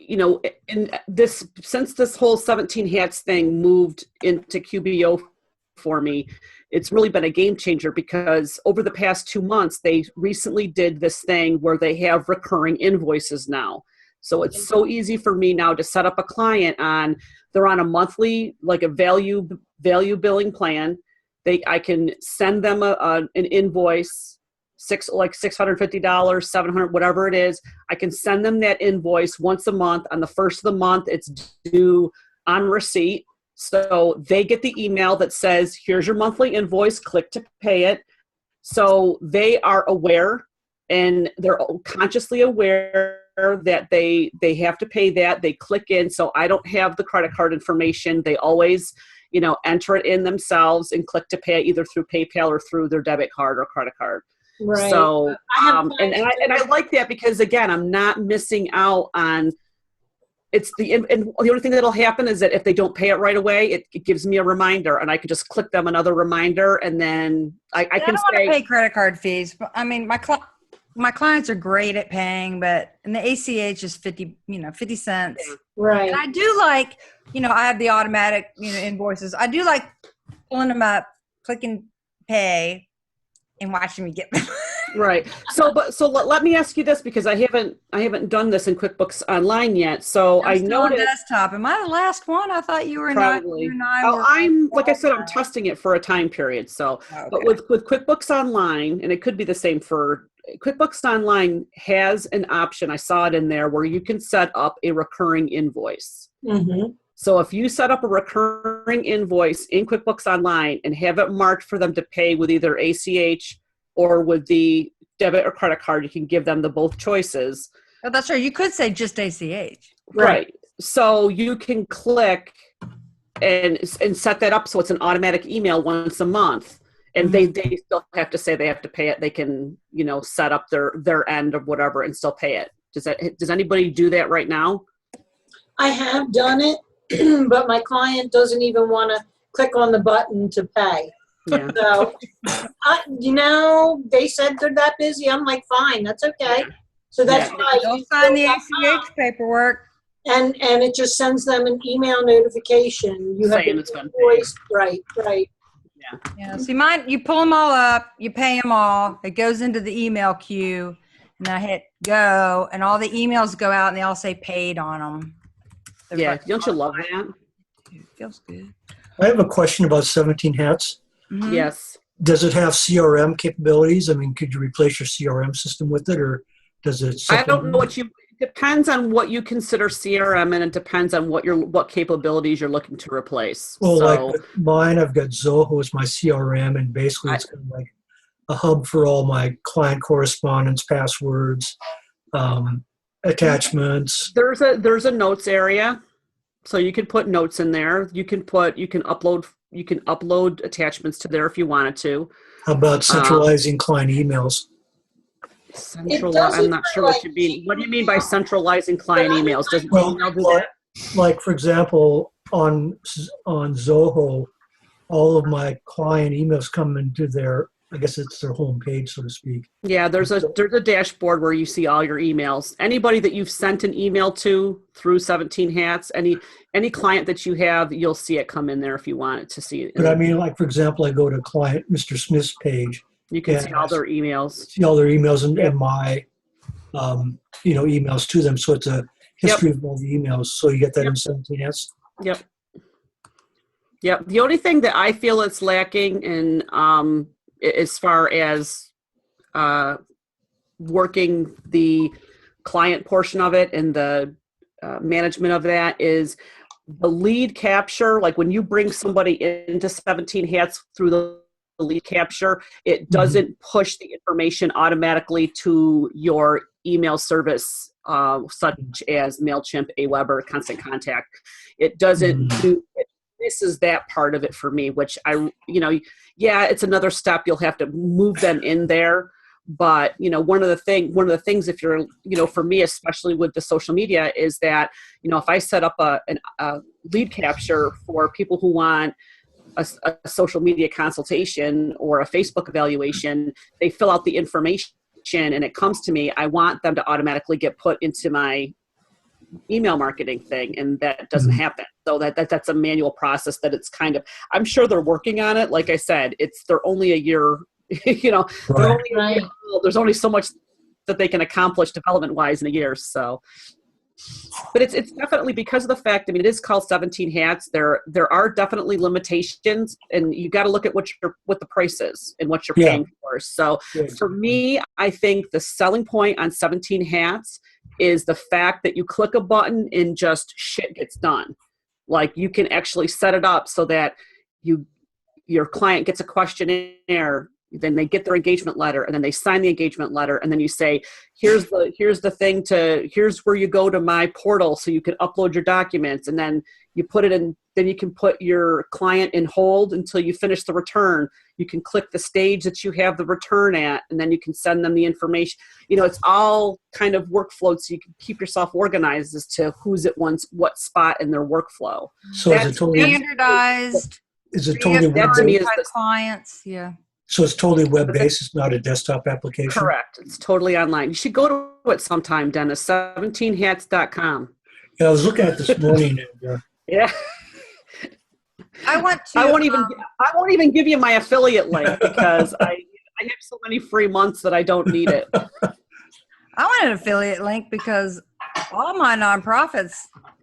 in this, since this whole 17 hats thing moved into QBO for me, it's really been a game changer, because over the past 2 months, they recently did this thing where they have recurring invoices now. So it's so easy for me now to set up a client they're on a monthly, like a value billing plan. I can send them an invoice, $650, $700, whatever it is. I can send them that invoice once a month. On the first of the month, it's due on receipt. So they get the email that says, here's your monthly invoice, click to pay it. So they are aware, and they're consciously aware that they have to pay that. They click in. So I don't have the credit card information. They always, enter it in themselves and click to pay either through PayPal or through their debit card or credit card. Right. So, and I like that, because again, I'm not missing out on, and the only thing that'll happen is that if they don't pay it right away, it gives me a reminder, and I can just click them another reminder, and then I can don't want to pay credit card fees. But I mean, my clients are great at paying, but and the ACH is 50 cents. Right. And I do like, I have the automatic, invoices. I do like pulling them up, clicking pay, and watching me get them. Right. So let me ask you this, because I haven't done this in QuickBooks Online yet. So I noticed. Desktop. Am I the last one? I thought you were probably. not. You and I were I'm like I said, I'm testing it for a time period. So, okay. But with QuickBooks Online, and it could be the same for QuickBooks Online, has an option. I saw it in there where you can set up a recurring invoice. Mm-hmm. So if you set up a recurring invoice in QuickBooks Online and have it marked for them to pay with either ACH or with the debit or credit card, you can give them the both choices. Oh, that's right. You could say just ACH. Right. So you can click and set that up so it's an automatic email once a month. And they still have to say they have to pay it. They can, set up their end of whatever and still pay it. Does anybody do that right now? I have done it, but my client doesn't even want to click on the button to pay. Yeah. So, they said they're that busy. I'm like, fine, that's okay. So that's why Don't sign the ACH paperwork. And it just sends them an email notification. You have Saying it's been invoice, right. Yeah. See, mine, you pull them all up, you pay them all. It goes into the email queue, and I hit go, and all the emails go out, and they all say paid on them. Yeah. Don't you love that? It feels good. I have a question about 17 Hats. Mhm. Yes. Does it have CRM capabilities? I mean, could you replace your CRM system with it, or does it? I don't know it depends on what you consider CRM, and it depends on what capabilities you're looking to replace. Well, so, like with mine, I've got Zoho as my CRM, and basically it's kind of like a hub for all my client correspondence, passwords, attachments. there's a notes area, so you can put notes in there. You can upload attachments to there if you wanted to. How about centralizing client emails? I'm not sure what you mean. What do you mean by centralizing client emails? Does email do that? Like for example, on Zoho, all of my client emails come into their, I guess it's their home page, so to speak. Yeah, there's a dashboard where you see all your emails. Anybody that you've sent an email to through 17 Hats, any client that you have, you'll see it come in there if you want it to see it. But I mean, like for example, I go to client Mr. Smith's page. You can see all their emails. See all their emails and my, emails to them. So history of all the emails, so you get that Yep. in 17 hats. Yep. Yep. The only thing that I feel it's lacking in, as far as working the client portion of it and the management of that is the lead capture. Like when you bring somebody into 17 hats through the lead capture, it doesn't push the information automatically to your email service, such as MailChimp, Aweber, Constant Contact. It doesn't do it. This is that part of it for me, which yeah, it's another step. You'll have to move them in there. But, one of the things, if you're, for me, especially with the social media, is that, if I set up a lead capture for people who want a social media consultation or a Facebook evaluation, they fill out the information and it comes to me. I want them to automatically get put into my email marketing thing, and that doesn't happen. So that's a manual process that it's kind of, I'm sure they're working on it. Like I said, they're only a year, they're only a year old. There's only so much that they can accomplish development wise in a year. So, but it's definitely because of the fact, it is called 17 hats. There are definitely limitations, and you got to look at what the price is and what you're paying for. So for me, I think the selling point on 17 hats is the fact that you click a button and just shit gets done. Like you can actually set it up so that your client gets a questionnaire, then they get their engagement letter, and then they sign the engagement letter, and then you say, here's where you go to my portal so you can upload your documents, and then you put it in, then you can put your client in hold until you finish the return. You can click the stage that you have the return at, and then you can send them the information. It's all kind of workflow, so you can keep yourself organized as to who's at what spot in their workflow. So is it totally Standardized. Is it totally that to me is By clients? Yeah. So it's totally web-based. It's not a desktop application. Correct. It's totally online. You should go to it sometime, Dennis. 17hats.com. Yeah, I was looking at it this morning. And, Yeah. I won't even give you my affiliate link because I have so many free months that I don't need it. I want an affiliate link because all my nonprofits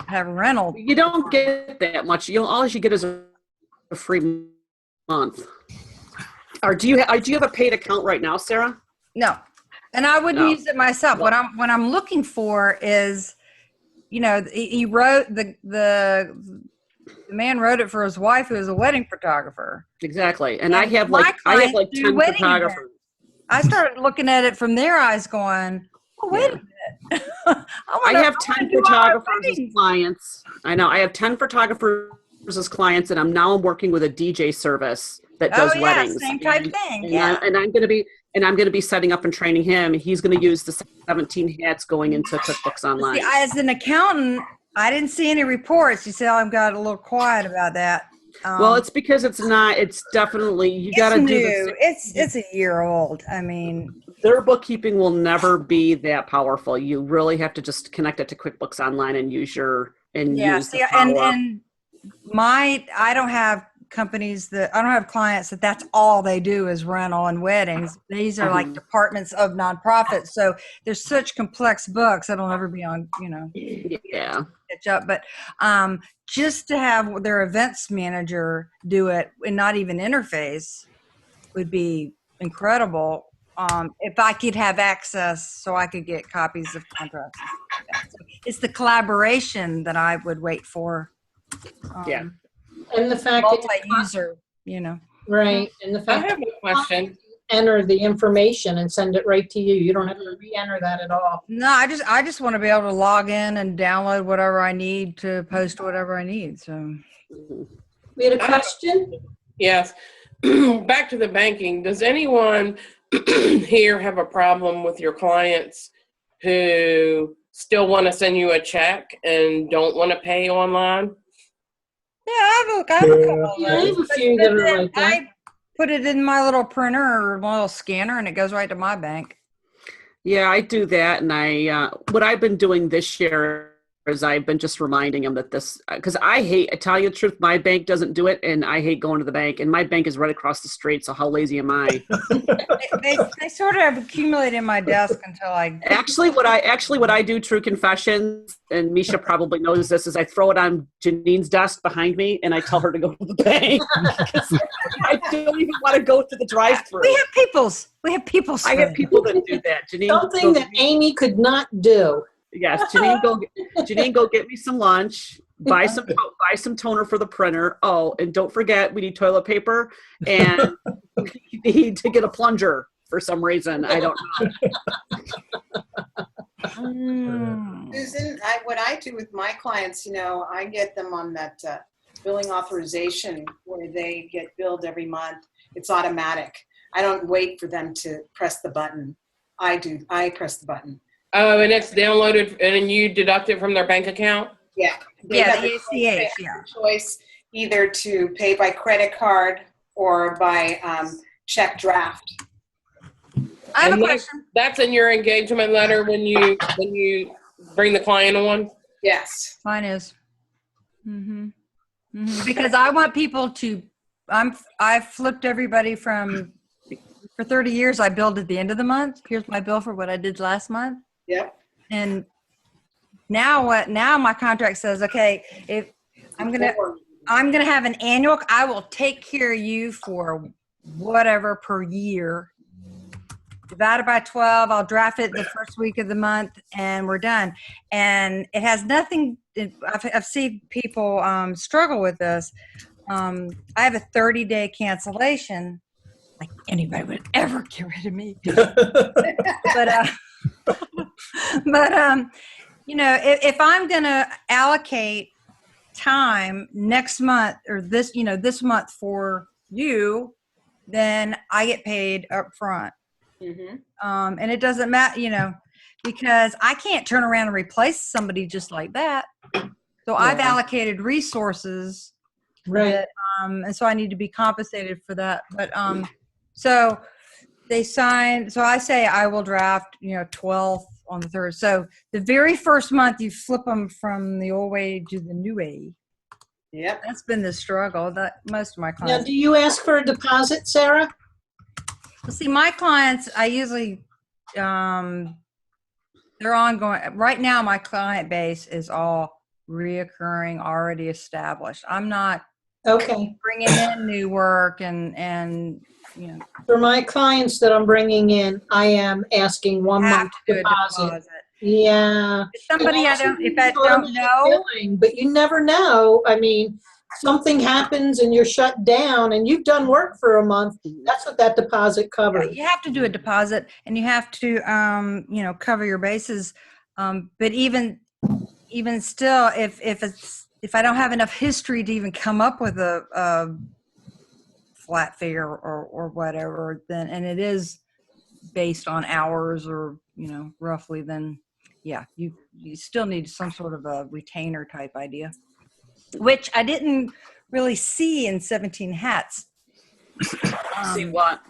have rental. You don't get that much. All you get is a free month. Or do you have a paid account right now, Sarah? No, and I wouldn't use it myself. No. What I'm looking for is, he wrote the man wrote it for his wife, who is a wedding photographer. Exactly, and I have like 10 photographers. I started looking at it from their eyes, going, "Oh, wait a minute." I have 10 photographers as clients. I know I have 10 photographers as clients, and I'm working with a DJ service that does weddings. Same type thing. And I'm going to be setting up and training him. He's going to use the 17 hats going into QuickBooks Online. See, as an accountant, I didn't see any reports. You said I got a little quiet about that. Well, it's because it's definitely, you got to do this. It's a year old. Their bookkeeping will never be that powerful. You really have to just connect it to QuickBooks Online and use I don't have clients that's all they do is rental and weddings. These are like departments of nonprofits. So there's such complex books that'll never be on, catch up. But just to have their events manager do it and not even interface would be incredible. If I could have access so I could get copies of contracts. So it's the collaboration that I would wait for. And the fact multi-user, right? And the fact I have a question. Enter the information and send it right to you. You don't have to re-enter that at all. No, I just want to be able to log in and download whatever I need to post whatever I need. So we had a question. Yes. Back to the banking. Does anyone here have a problem with your clients who still want to send you a check and don't want to pay online? Yeah, I have a couple. Yeah, I have a few that are like that. I put it in my little printer or my little scanner, and it goes right to my bank. Yeah, I do that, and what I've been doing this year is I've been just reminding them that this, because I tell you the truth, my bank doesn't do it, and I hate going to the bank, and my bank is right across the street, so how lazy am I? They sort of accumulate in my desk until I Actually, what I do, true confessions, and Misha probably knows this, is I throw it on Janine's desk behind me, and I tell her to go to the bank. I don't even want to go to the drive-thru. We have peoples. I have people that do that. Janine, Something that Amy could not do. yes, Janine, go get me some lunch. Buy some toner for the printer. Oh, and don't forget, we need toilet paper, and we need to get a plunger for some reason. I don't know. Susan, what I do with my clients, I get them on that billing authorization where they get billed every month. It's automatic. I don't wait for them to press the button. I do. I press the button. Oh, and it's downloaded and you deduct it from their bank account? Yeah. They Yeah, have the a ACH, yeah. choice either to pay by credit card or by check draft. I have And a question. that's in your engagement letter when you bring the client on? Yes. Mine is. Because I want people to. I've flipped everybody from. For 30 years, I billed at the end of the month. Here's my bill for what I did last month. Yep. And now my contract says, okay, if I'm gonna have an annual, I will take care of you for whatever per year. Divided by 12, I'll draft it the first week of the month, and we're done. And it has nothing. I've seen people struggle with this. I have a 30-day cancellation. Like anybody would ever get rid of me. but if I'm going to allocate time next month or this month for you, then I get paid up front. And it doesn't matter, because I can't turn around and replace somebody just like that. So I've allocated resources. Right. That, and so I need to be compensated for that. But, so they sign, so I say I will draft, 12th on the 3rd. So the very first month you flip them from the old way to the new way. Yep. That's been the struggle that most of my Now, clients. do you ask for a deposit, Sarah? Well, see, my clients, I usually, they're ongoing. Right now, my client base is all reoccurring, already established. I'm not Okay. bringing in new work and For my clients that I'm bringing in, I am asking 1 have month to do a deposit. deposit. Yeah. If somebody And I also don't know, automatic billing, but you never know. I mean, something happens and you're shut down and you've done work for a month. That's what that deposit covers. you have to do a deposit and you have to, cover your bases. But even still, if I don't have enough history to even come up with a flat figure or whatever, then, and it is based on hours or, roughly, then yeah, you still need some sort of a retainer type idea, which I didn't really see in 17 Hats. See what?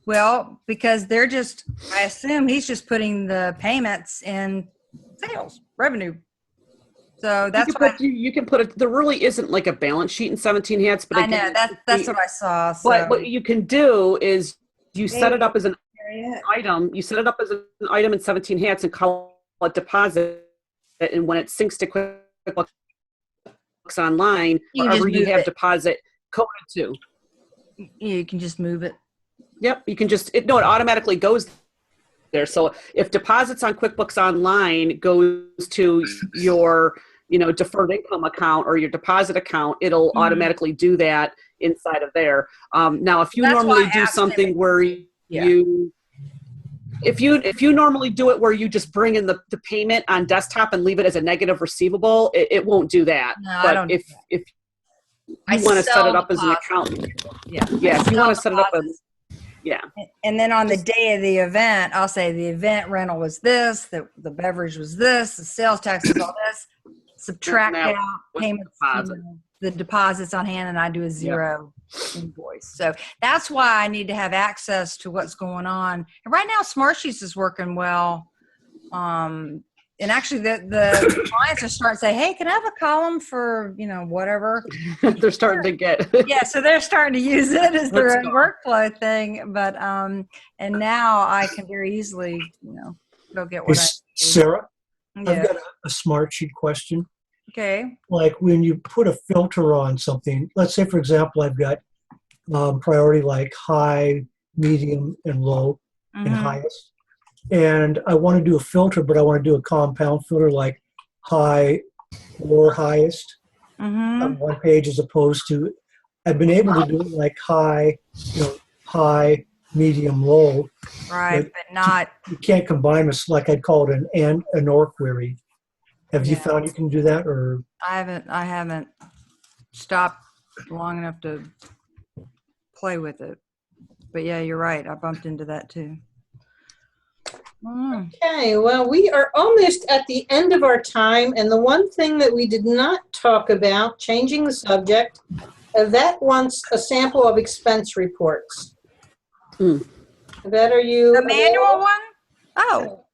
Well, because I assume he's just putting the payments in sales revenue. So that's what you can put it. There really isn't like a balance sheet in 17 Hats, but I know that's what I saw. So. But what you can do is you set it up as an item. You set it up as an item in 17 Hats and call it deposit. And when it syncs to QuickBooks Online, wherever you have deposit coded to, you can just move it. Yep, you can just it automatically goes there. So if deposits on QuickBooks Online goes to your deferred income account or your deposit account, it'll automatically do that inside of there. Now, if you normally do something where if you normally do it where you just bring in the payment on desktop and leave it as a negative receivable, it won't do that. No, but I don't. If you want to set it up as an account, if you want to set it up as And then on the day of the event, I'll say the event rental was this, the beverage was this, the sales tax was all this. Subtract out payments, the deposits on hand, and I do a zero invoice. So that's why I need to have access to what's going on. And right now, Smartsheets is working well. and actually the clients are starting to say, hey, can I have a column for, whatever? They're starting to get. Yeah, so they're starting to use it as their Let's own go. workflow thing. But and now I can very easily, go get Hey, what I Sarah, need. I've Yeah. got a smart sheet question. Okay. Like when you put a filter on something, let's say, for example, I've got priority like high, medium, and low, and Mhm. highest. And I want to do a filter, but I want to do a compound filter like high or highest Mhm. on one page, as opposed to, I've been able to do it like high, high, medium, low. Right, but not. You can't combine them. Like I'd call it an OR query. Have you Yeah. found you can do that, or? I haven't stopped long enough to play with it. But yeah, you're right. I bumped into that too. Okay, well, we are almost at the end of our time, and the one thing that we did not talk about, changing the subject, Yvette wants a sample of expense reports. Yvette, are you? The manual one? Oh,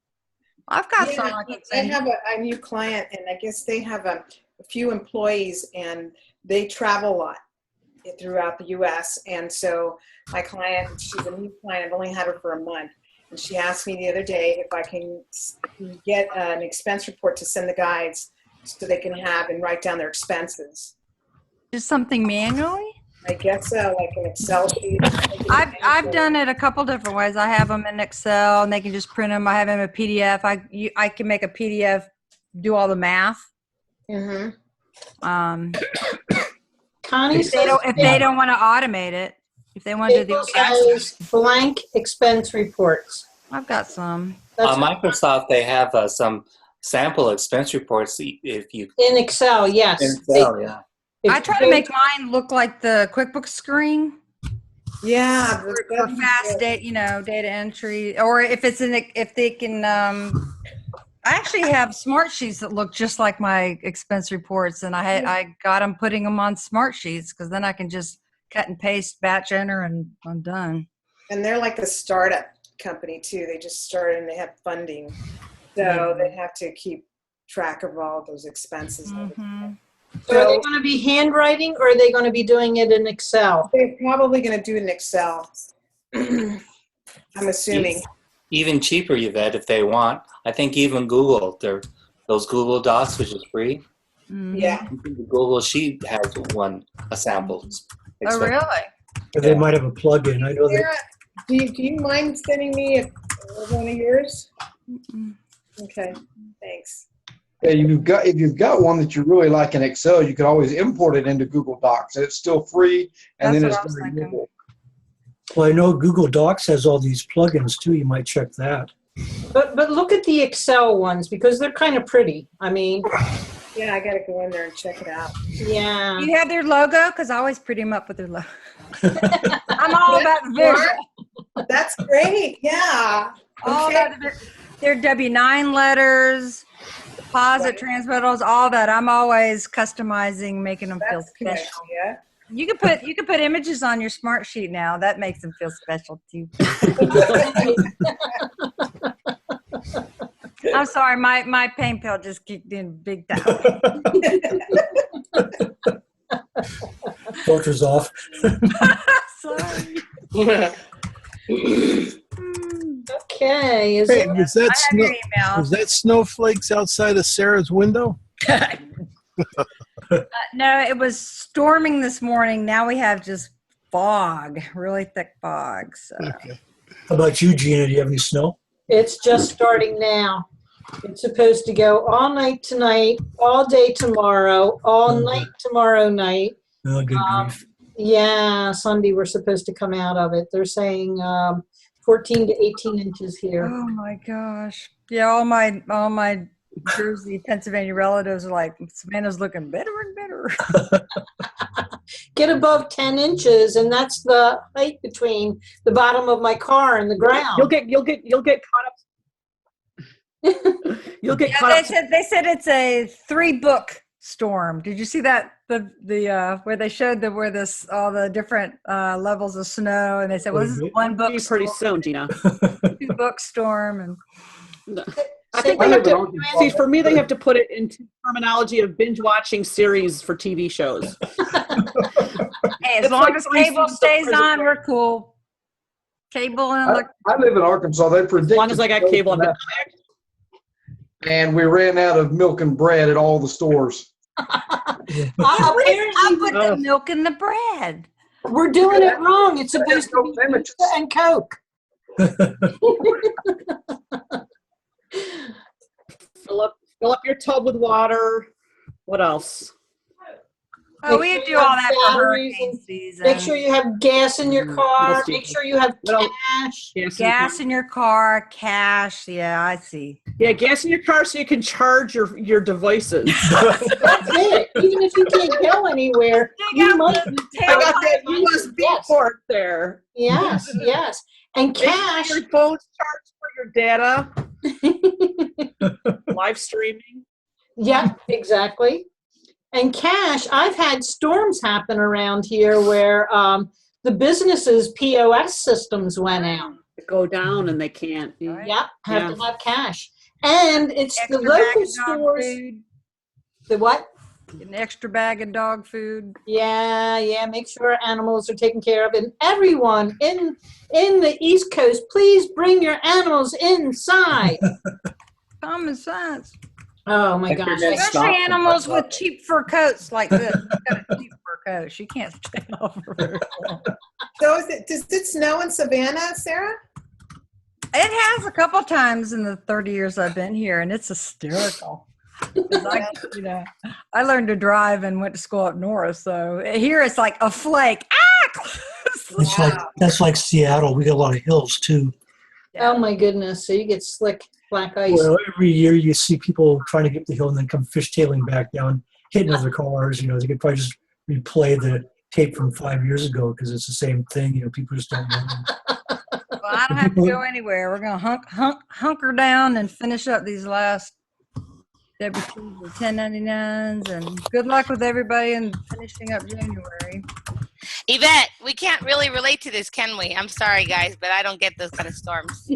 I've got some. Yeah, I can I send. have a new client, and I guess they have a few employees, and they travel a lot throughout the U.S. And so my client, she's a new client. I've only had her for a month, and she asked me the other day if I can get an expense report to send the guides so they can have and write down their expenses. Just something manually? I guess so, like an Excel sheet. I've done it a couple different ways. I have them in Excel, and they can just print them. I have them in a PDF. I can make a PDF, do all the math. Mm-hmm. Connie If they don't want to automate it, if they want to do the says blank expense reports. I've got some. That's On Microsoft, they have some sample expense reports. If you in Excel, yes. in Excel, yeah. I try to make mine look like the QuickBooks screen. Yeah, For fast data entry, or if they can. I actually have smart sheets that look just like my expense reports, and I got them putting them on smart sheets because then I can just cut and paste, batch enter, and I'm done. And they're like a startup company too. They just started and they have funding, so they have to keep track of all those expenses. Mm-hmm. So are they going to be handwriting, or are they going to be doing it in Excel? They're probably going to do it in Excel. I'm assuming. Even cheaper, Yvette, if they want. I think even Google, those Google Docs, which is free. Mm-hmm. Yeah. The Google Sheet has a sample. Oh, really? Or they might have a plug-in. I know that. Sarah, do you mind sending me one of yours? Okay, thanks. Yeah, if you've got one that you really like in Excel, you could always import it into Google Docs. It's still free, and That's then what it's I was very thinking. mobile. Well, I know Google Docs has all these plugins too. You might check that. But look at the Excel ones because they're kind of pretty. I mean, Yeah, I got to go in there and check it out. yeah. Do you have their logo? Because I always pretty them up with their logo. I'm all about the visual. That's great. Yeah. All about their W-9 letters, deposit transmittals, all that. I'm always customizing, making them feel That's good. special. Yeah. You can put images on your smart sheet now. That makes them feel special too. I'm sorry, my pain pill just kicked in big time. Filters off. Sorry. Okay. Is Hey, it, was that, I have your email. was that snowflakes outside of Sarah's window? No, it was storming this morning. Now we have just fog, really thick fog. So. Okay. How about you, Gina? Do you have any snow? it's just starting now. It's supposed to go all night tonight, all day tomorrow, all night tomorrow night. Oh, good grief. Yeah, Sunday we're supposed to come out of it. They're saying 14 to 18 inches here. Oh my gosh. Yeah, all my Jersey, Pennsylvania relatives are like, Savannah's looking better and better. Get above 10 inches, and that's the height between the bottom of my car and the ground. You'll get caught up. You'll get caught up. They said it's a 3-book storm. Did you see that the where they showed all the different levels of snow, and they said, well, this is 1 book Pretty storm, soon, Gina. 2-book storm, and I think I they have live in to, Arkansas. see, for me, they have to put it into terminology of binge watching series for TV shows. Hey, as It's long like as 3 cable seasons of stays Prison on, Break. we're cool. Cable and I live in Arkansas. They predicted. As long as I got cable, I'm and we ran out of milk and bread at all the stores. Apparently, I'll put the milk in the bread. we're doing it wrong. It's supposed to be Sandwiches. pizza and Coke. fill up your tub with water. What else? Oh, Make we sure do you all have that for batteries hurricane and season. Make sure you have gas in your car. Let's do Make it. sure you have Well, cash. Gas in your car, cash. Yeah, I see. Yeah, gas in your car so you can charge your devices. That's it. Even if you can't go anywhere, you might. I got that USB Yes. port there. Yes, yes. And Make sure cash. your phone's charged for your data. Live streaming. Yeah, exactly. And cash, I've had storms happen around here where the businesses' POS systems went out. Go down and they can't. Right. Yep, have Yeah. to have cash. And it's the Extra bag local of dog stores. food. The what? Get an extra bag of dog food. Yeah, make sure animals are taken care of. And everyone in the East Coast, please bring your animals inside. Common sense. Oh my gosh. Especially animals with cheap fur coats like this. She's got a cheap fur coat. She can't stay over very long. So does it snow in Savannah, Sarah? It has a couple times in the 30 years I've been here, and it's hysterical. 'Cause I learned to drive and went to school up north, so here it's like a flake. That's like Seattle. We got a lot of hills too. Oh my goodness. So you get slick black ice. Well, every year you see people trying to get up the hill and then come fishtailing back down, hitting other cars. They could probably just replay the tape from 5 years ago because it's the same thing. People just don't know. Well, I don't have to go anywhere. We're going to hunker down and finish up these last W-2s and 1099s, and good luck with everybody in finishing up January. Yvette, we can't really relate to this, can we? I'm sorry, guys, but I don't get those kind of storms. By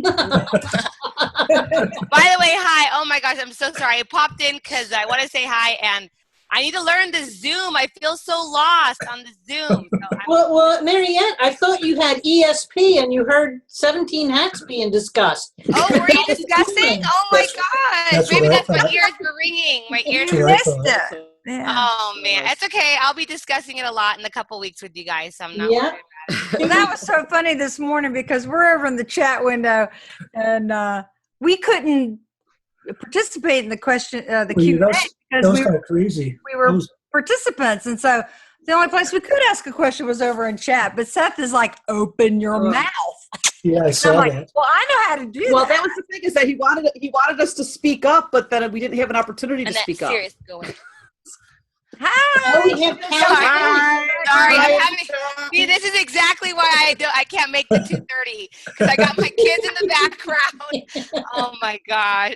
the way, hi. Oh my gosh, I'm so sorry. I popped in because I want to say hi, and I need to learn the Zoom. I feel so lost on the Zoom. So Well, Mariette, I thought you had ESP and you heard 17 hats being discussed. oh, were you discussing? Oh my gosh. That's Maybe what I that's my thought. ears were ringing. My ears You were That's missed what I it. Yeah. Oh man, it's okay. I'll be discussing it a lot in a couple weeks with you guys. So I'm not Yeah. worried about it. Well, that was so funny this morning because we're over in the chat window and we couldn't participate in the question, the Q&A That because was kind of crazy. we were That was- participants. And so the only place we could ask a question was over in chat. But Seth is like, open your mouth. Yeah, I And saw I'm like, that. well, I know how to do Well, that. that was the thing is that he wanted us to speak up, but then we didn't have an opportunity to And that speak up. serious going. Oh, we have Sorry, Hi. I'm having, see, this is exactly why I can't make the 2:30 because I got my kids in the background. Oh my god,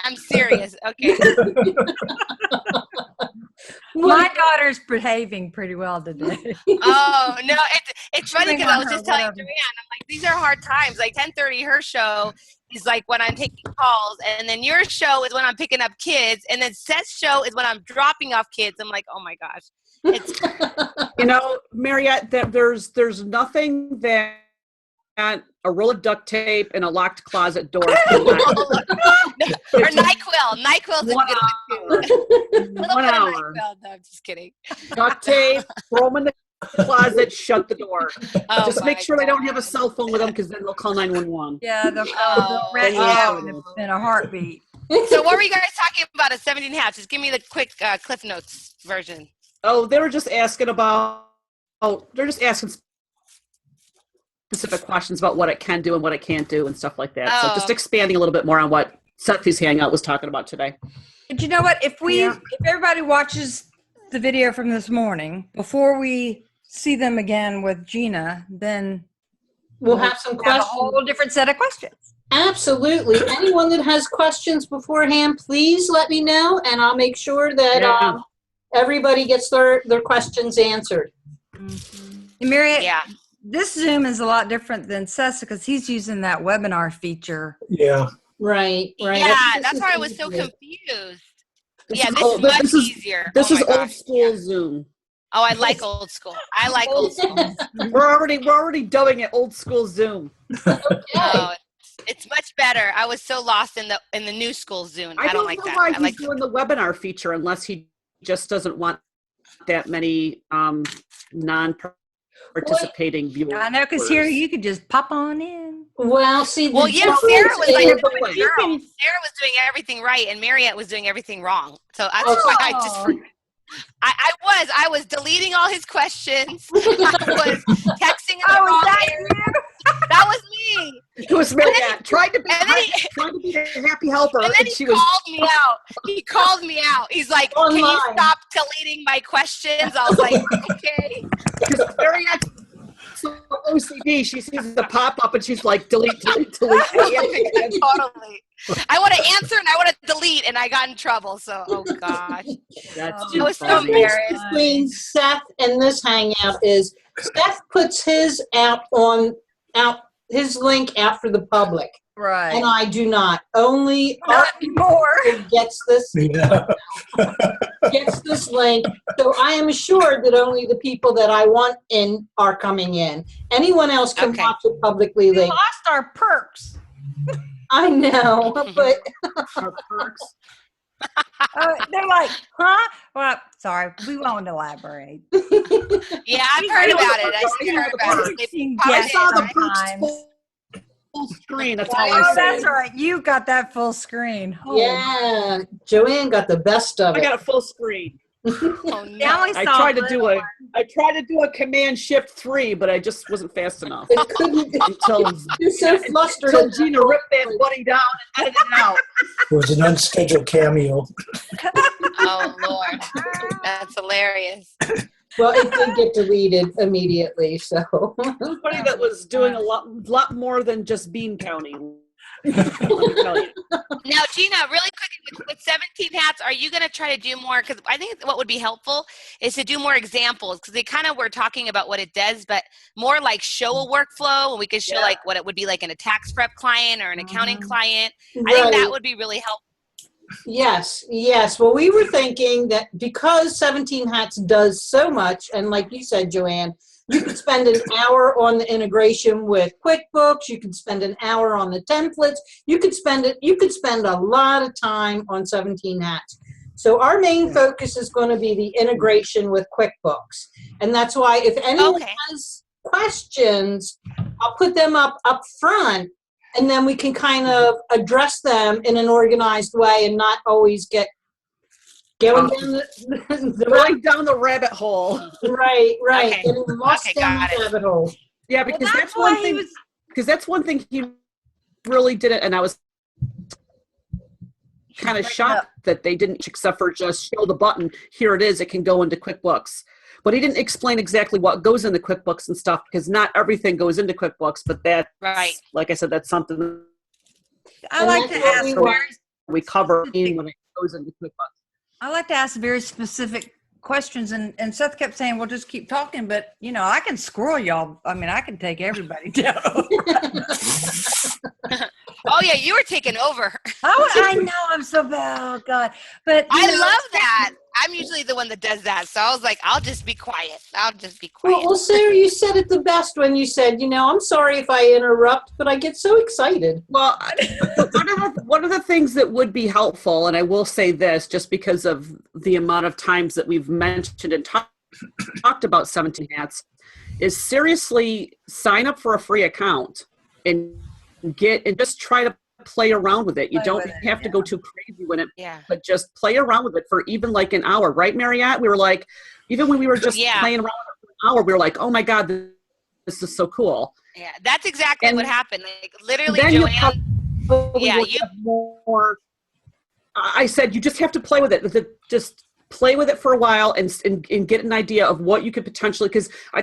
I'm serious. Okay, My daughter's behaving pretty well today. oh no, it's funny because I was Whatever, just telling whatever. Joanne, I'm like, these are hard times. Like 10:30, her show is like when I'm taking calls, and then your show is when I'm picking up kids, and then Seth's show is when I'm dropping off kids. I'm like, oh my gosh, it's Mariette, there's nothing that a roll of duct tape and a locked closet door. or NyQuil. NyQuil's a One good one too. A little 1 bit of hour. NyQuil. No, I'm just kidding. Duct tape, throw them in the closet, shut the door. Oh Just make my sure they don't have a God. cell phone with them because then they'll call 911. Yeah, they'll Oh, rat you oh. out in a heartbeat. So what were you guys talking about at 17 hats? Just give me the quick Cliff Notes version. Oh, they were just asking about. Oh, they're just asking specific questions about what it can do and what it can't do and stuff like that. Oh. So just expanding a little bit more on what Seth's Hangout was talking about today. But you know what? If everybody watches the video from this morning before we see them again with Gina, then We'll have some have a questions. whole different set of questions. Absolutely. Anyone that has questions beforehand, please let me know, and I'll make sure that everybody gets their questions answered. And Mariette, Yeah. this Zoom is a lot different than Seth's because he's using that webinar feature. Yeah. Right. Yeah, that's why I was so confused. This Yeah, is this old- is much this is- easier. This Oh is my old gosh. school Zoom. Oh, I like old school. I like old school. We're already dubbing it old school Zoom. Oh, it's much better. I was so lost in the new school Zoom. I don't like know that. why I he's like doing the webinar feature unless he just doesn't want that many non-participating viewers. I know, because here you could just pop on in. Well, see, Well, the yeah, difference Sarah was like is- the good girl. Sarah was doing everything right, and Mariette was doing everything wrong. So that's why I just. I was deleting all his questions. I was texting him the wrong area. That was me. It was Mariette. Tried to be the happy helper, And then he called me out. He called me out. He's like, "Can you stop deleting my questions?" I was like, "Okay." Because Mariette. So OCD, she sees the pop-up and she's like, delete. Totally. I want to answer and I want to delete, and I got in trouble. So, oh gosh, I was so embarrassed. Between Seth and this hangout is Seth puts his his link out for the public, right? And I do not. Only Not anymore. Gets this gets this link. So I am assured that only the people that I want in are coming in. Anyone else can watch it publicly. We lost our perks. I know, but our perks. They're like, huh? Well, sorry, we won't elaborate. Yeah, I've heard about it. I've heard about it. I saw the perks full screen. That's all I'm saying. That's right. You got that full screen. Oh. yeah, Joanne got the best of it. I got a full screen. Oh, no. I tried to do a Command Shift 3, but I just wasn't fast enough. It couldn't until you're so flustered. Until Gina ripped that buddy down and edited it out. It was an unscheduled cameo. Oh Lord, that's hilarious. Well, it did get deleted immediately. So somebody that was doing a lot more than just bean counting. Let me tell you. Now, Gina, really quick, with 17 hats, are you going to try to do more? Because I think what would be helpful is to do more examples, because they kind of were talking about what it does, but more like show a workflow, and we could show like what it would be like in a tax prep client or an accounting client. I think that would be really helpful. Yes. Well, we were thinking that because 17 Hats does so much, and like you said, Joanne, you could spend an hour on the integration with QuickBooks. You could spend an hour on the templates. You could spend a lot of time on 17 Hats. So our main focus is going to be the integration with QuickBooks. And that's why if anyone has questions, I'll put them up front, and then we can kind of address them in an organized way and not always get going down the rabbit hole. Right. Okay. Getting lost down the rabbit hole. Yeah, because that's one thing. Because that's one thing he really did it, and I was kind of shocked that they didn't, except for just show the button. Here it is. It can go into QuickBooks. But he didn't explain exactly what goes into QuickBooks and stuff, because not everything goes into QuickBooks. But that's like I said, that's something I like to ask. We cover when it goes into QuickBooks. I like to ask very specific questions, and Seth kept saying, well, just keep talking, but I can squirrel y'all. I mean, I can take everybody down. Oh yeah, you were taking over. I know, I'm so bad. Oh God. But I love that. I'm usually the one that does that. So I was like, I'll just be quiet. Well, Sarah, you said it the best when you said, I'm sorry if I interrupt, but I get so excited. Well, one of the things that would be helpful, and I will say this just because of the amount of times that we've mentioned and talked about 17 Hats, is seriously sign up for a free account and just try to play around with it. You don't have to go too crazy with it, but just play around with it for even like an hour, right, Mariette? We were like, even when we were just playing around with it for an hour, we were like, oh my God, this is so cool. Yeah, that's exactly what happened. Like literally, then Joanne. You have more. I said you just have to play with it. Just play with it for a while and get an idea of what you could potentially. Because I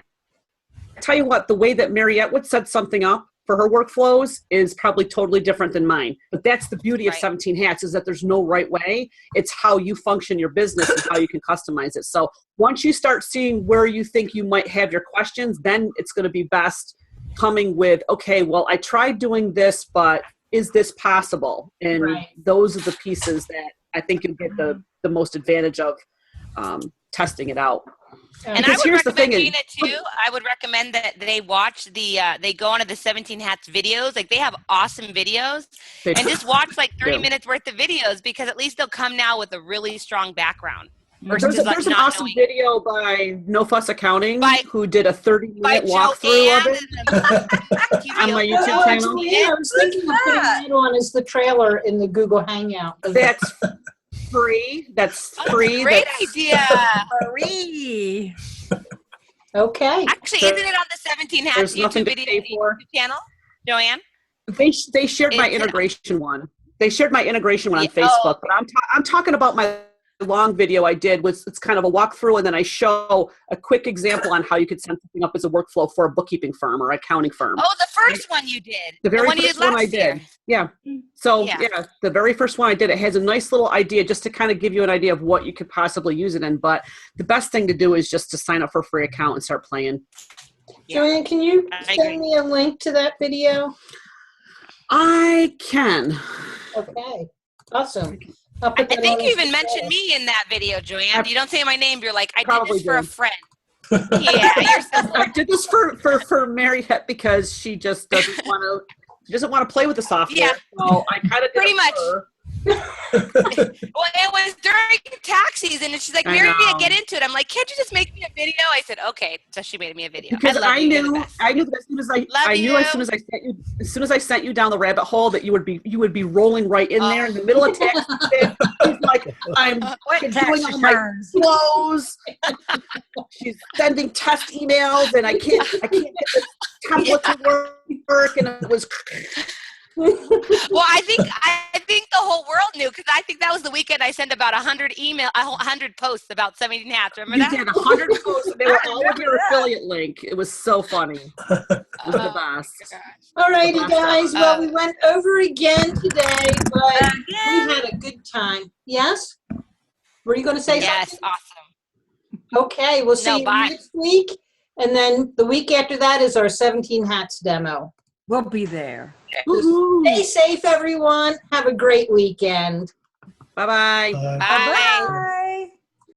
tell you what, the way that Mariette would set something up, for her workflows is probably totally different than mine. But that's the beauty of Right. 17 Hats, is that there's no right way. It's how you function your business and how you can customize it. So once you start seeing where you think you might have your questions, then it's going to be best coming with, okay, well, I tried doing this, but is this possible? And Right. those are the pieces that I think you get the most advantage of testing it out. And I Because would here's the recommend, thing, Gina, too. I would recommend that they watch they go onto the 17 Hats videos. Like, they have awesome videos. They And just watch like 30 do. minutes worth of videos, because at least they'll come now with a really strong background. There's, Versus like there's an not awesome knowing. video by No Fuss Accounting By- who did a 30-minute walkthrough Joanne of it on my YouTube Oh, channel. Joanne, I was thinking of putting that on as the trailer in the Google Hangout. That's free. That's free. Great That's, idea. Free. Okay. Actually, There- isn't it on the 17 Hats there's nothing YouTube to video pay for. channel, Joanne? They shared my Is it- integration one. They shared my integration one on Yeah, Facebook, but I'm talking about my long video I did. It's kind of a walkthrough, and then I show a quick example on how you could set something up as a workflow for a bookkeeping firm or accounting firm. Oh, the first one you did. The very one you first did last one I year. did. Yeah. So Yeah. yeah, the very first one I did, it has a nice little idea just to kind of give you an idea of what you could possibly use it in. But the best thing to do is just to sign up for a free account and start playing. Yeah. Joanne, can you I agree. send me a link to that video? I can. Okay. Awesome. I'll I put that think on you as even the mentioned trailer. me in that video, Joanne. You don't say my name. You're like, I did Probably this for a did. friend. Yeah, you're so I did this for Mary Het because she just doesn't want to. She doesn't want to play with the software. Yeah. So I kind of Pretty much. Well, it was during tax season, and she's like, I Mary, know. get into it. I'm like, can't you just make me a video? I said, okay. So she made me a video. Because I love you. You're the knew best. that as soon as I Love knew you. as soon as I sent you down the rabbit hole that you would be rolling right in there in the middle of tax season. She's like, I'm What doing tax all my returns? flows. She's sending test emails, and I can't get this template to work, and it was. Well, I think the whole world knew, because I think that was the weekend I sent about 100 posts about 17 Hats. Remember You that? did 100 posts, and they were I all with remember your that. affiliate link. It was so funny. It was the best. All righty, Last guys. time. Well, we went over again today, but we Again. had a good time. Yes? Were you going to say Yes, something? awesome. Okay, we'll see No, you bye. next week. And then the week after that is our 17 Hats demo. We'll be there. Woohoo. Stay safe, everyone. Have a great weekend. Bye-bye. Uh, Bye. Bye.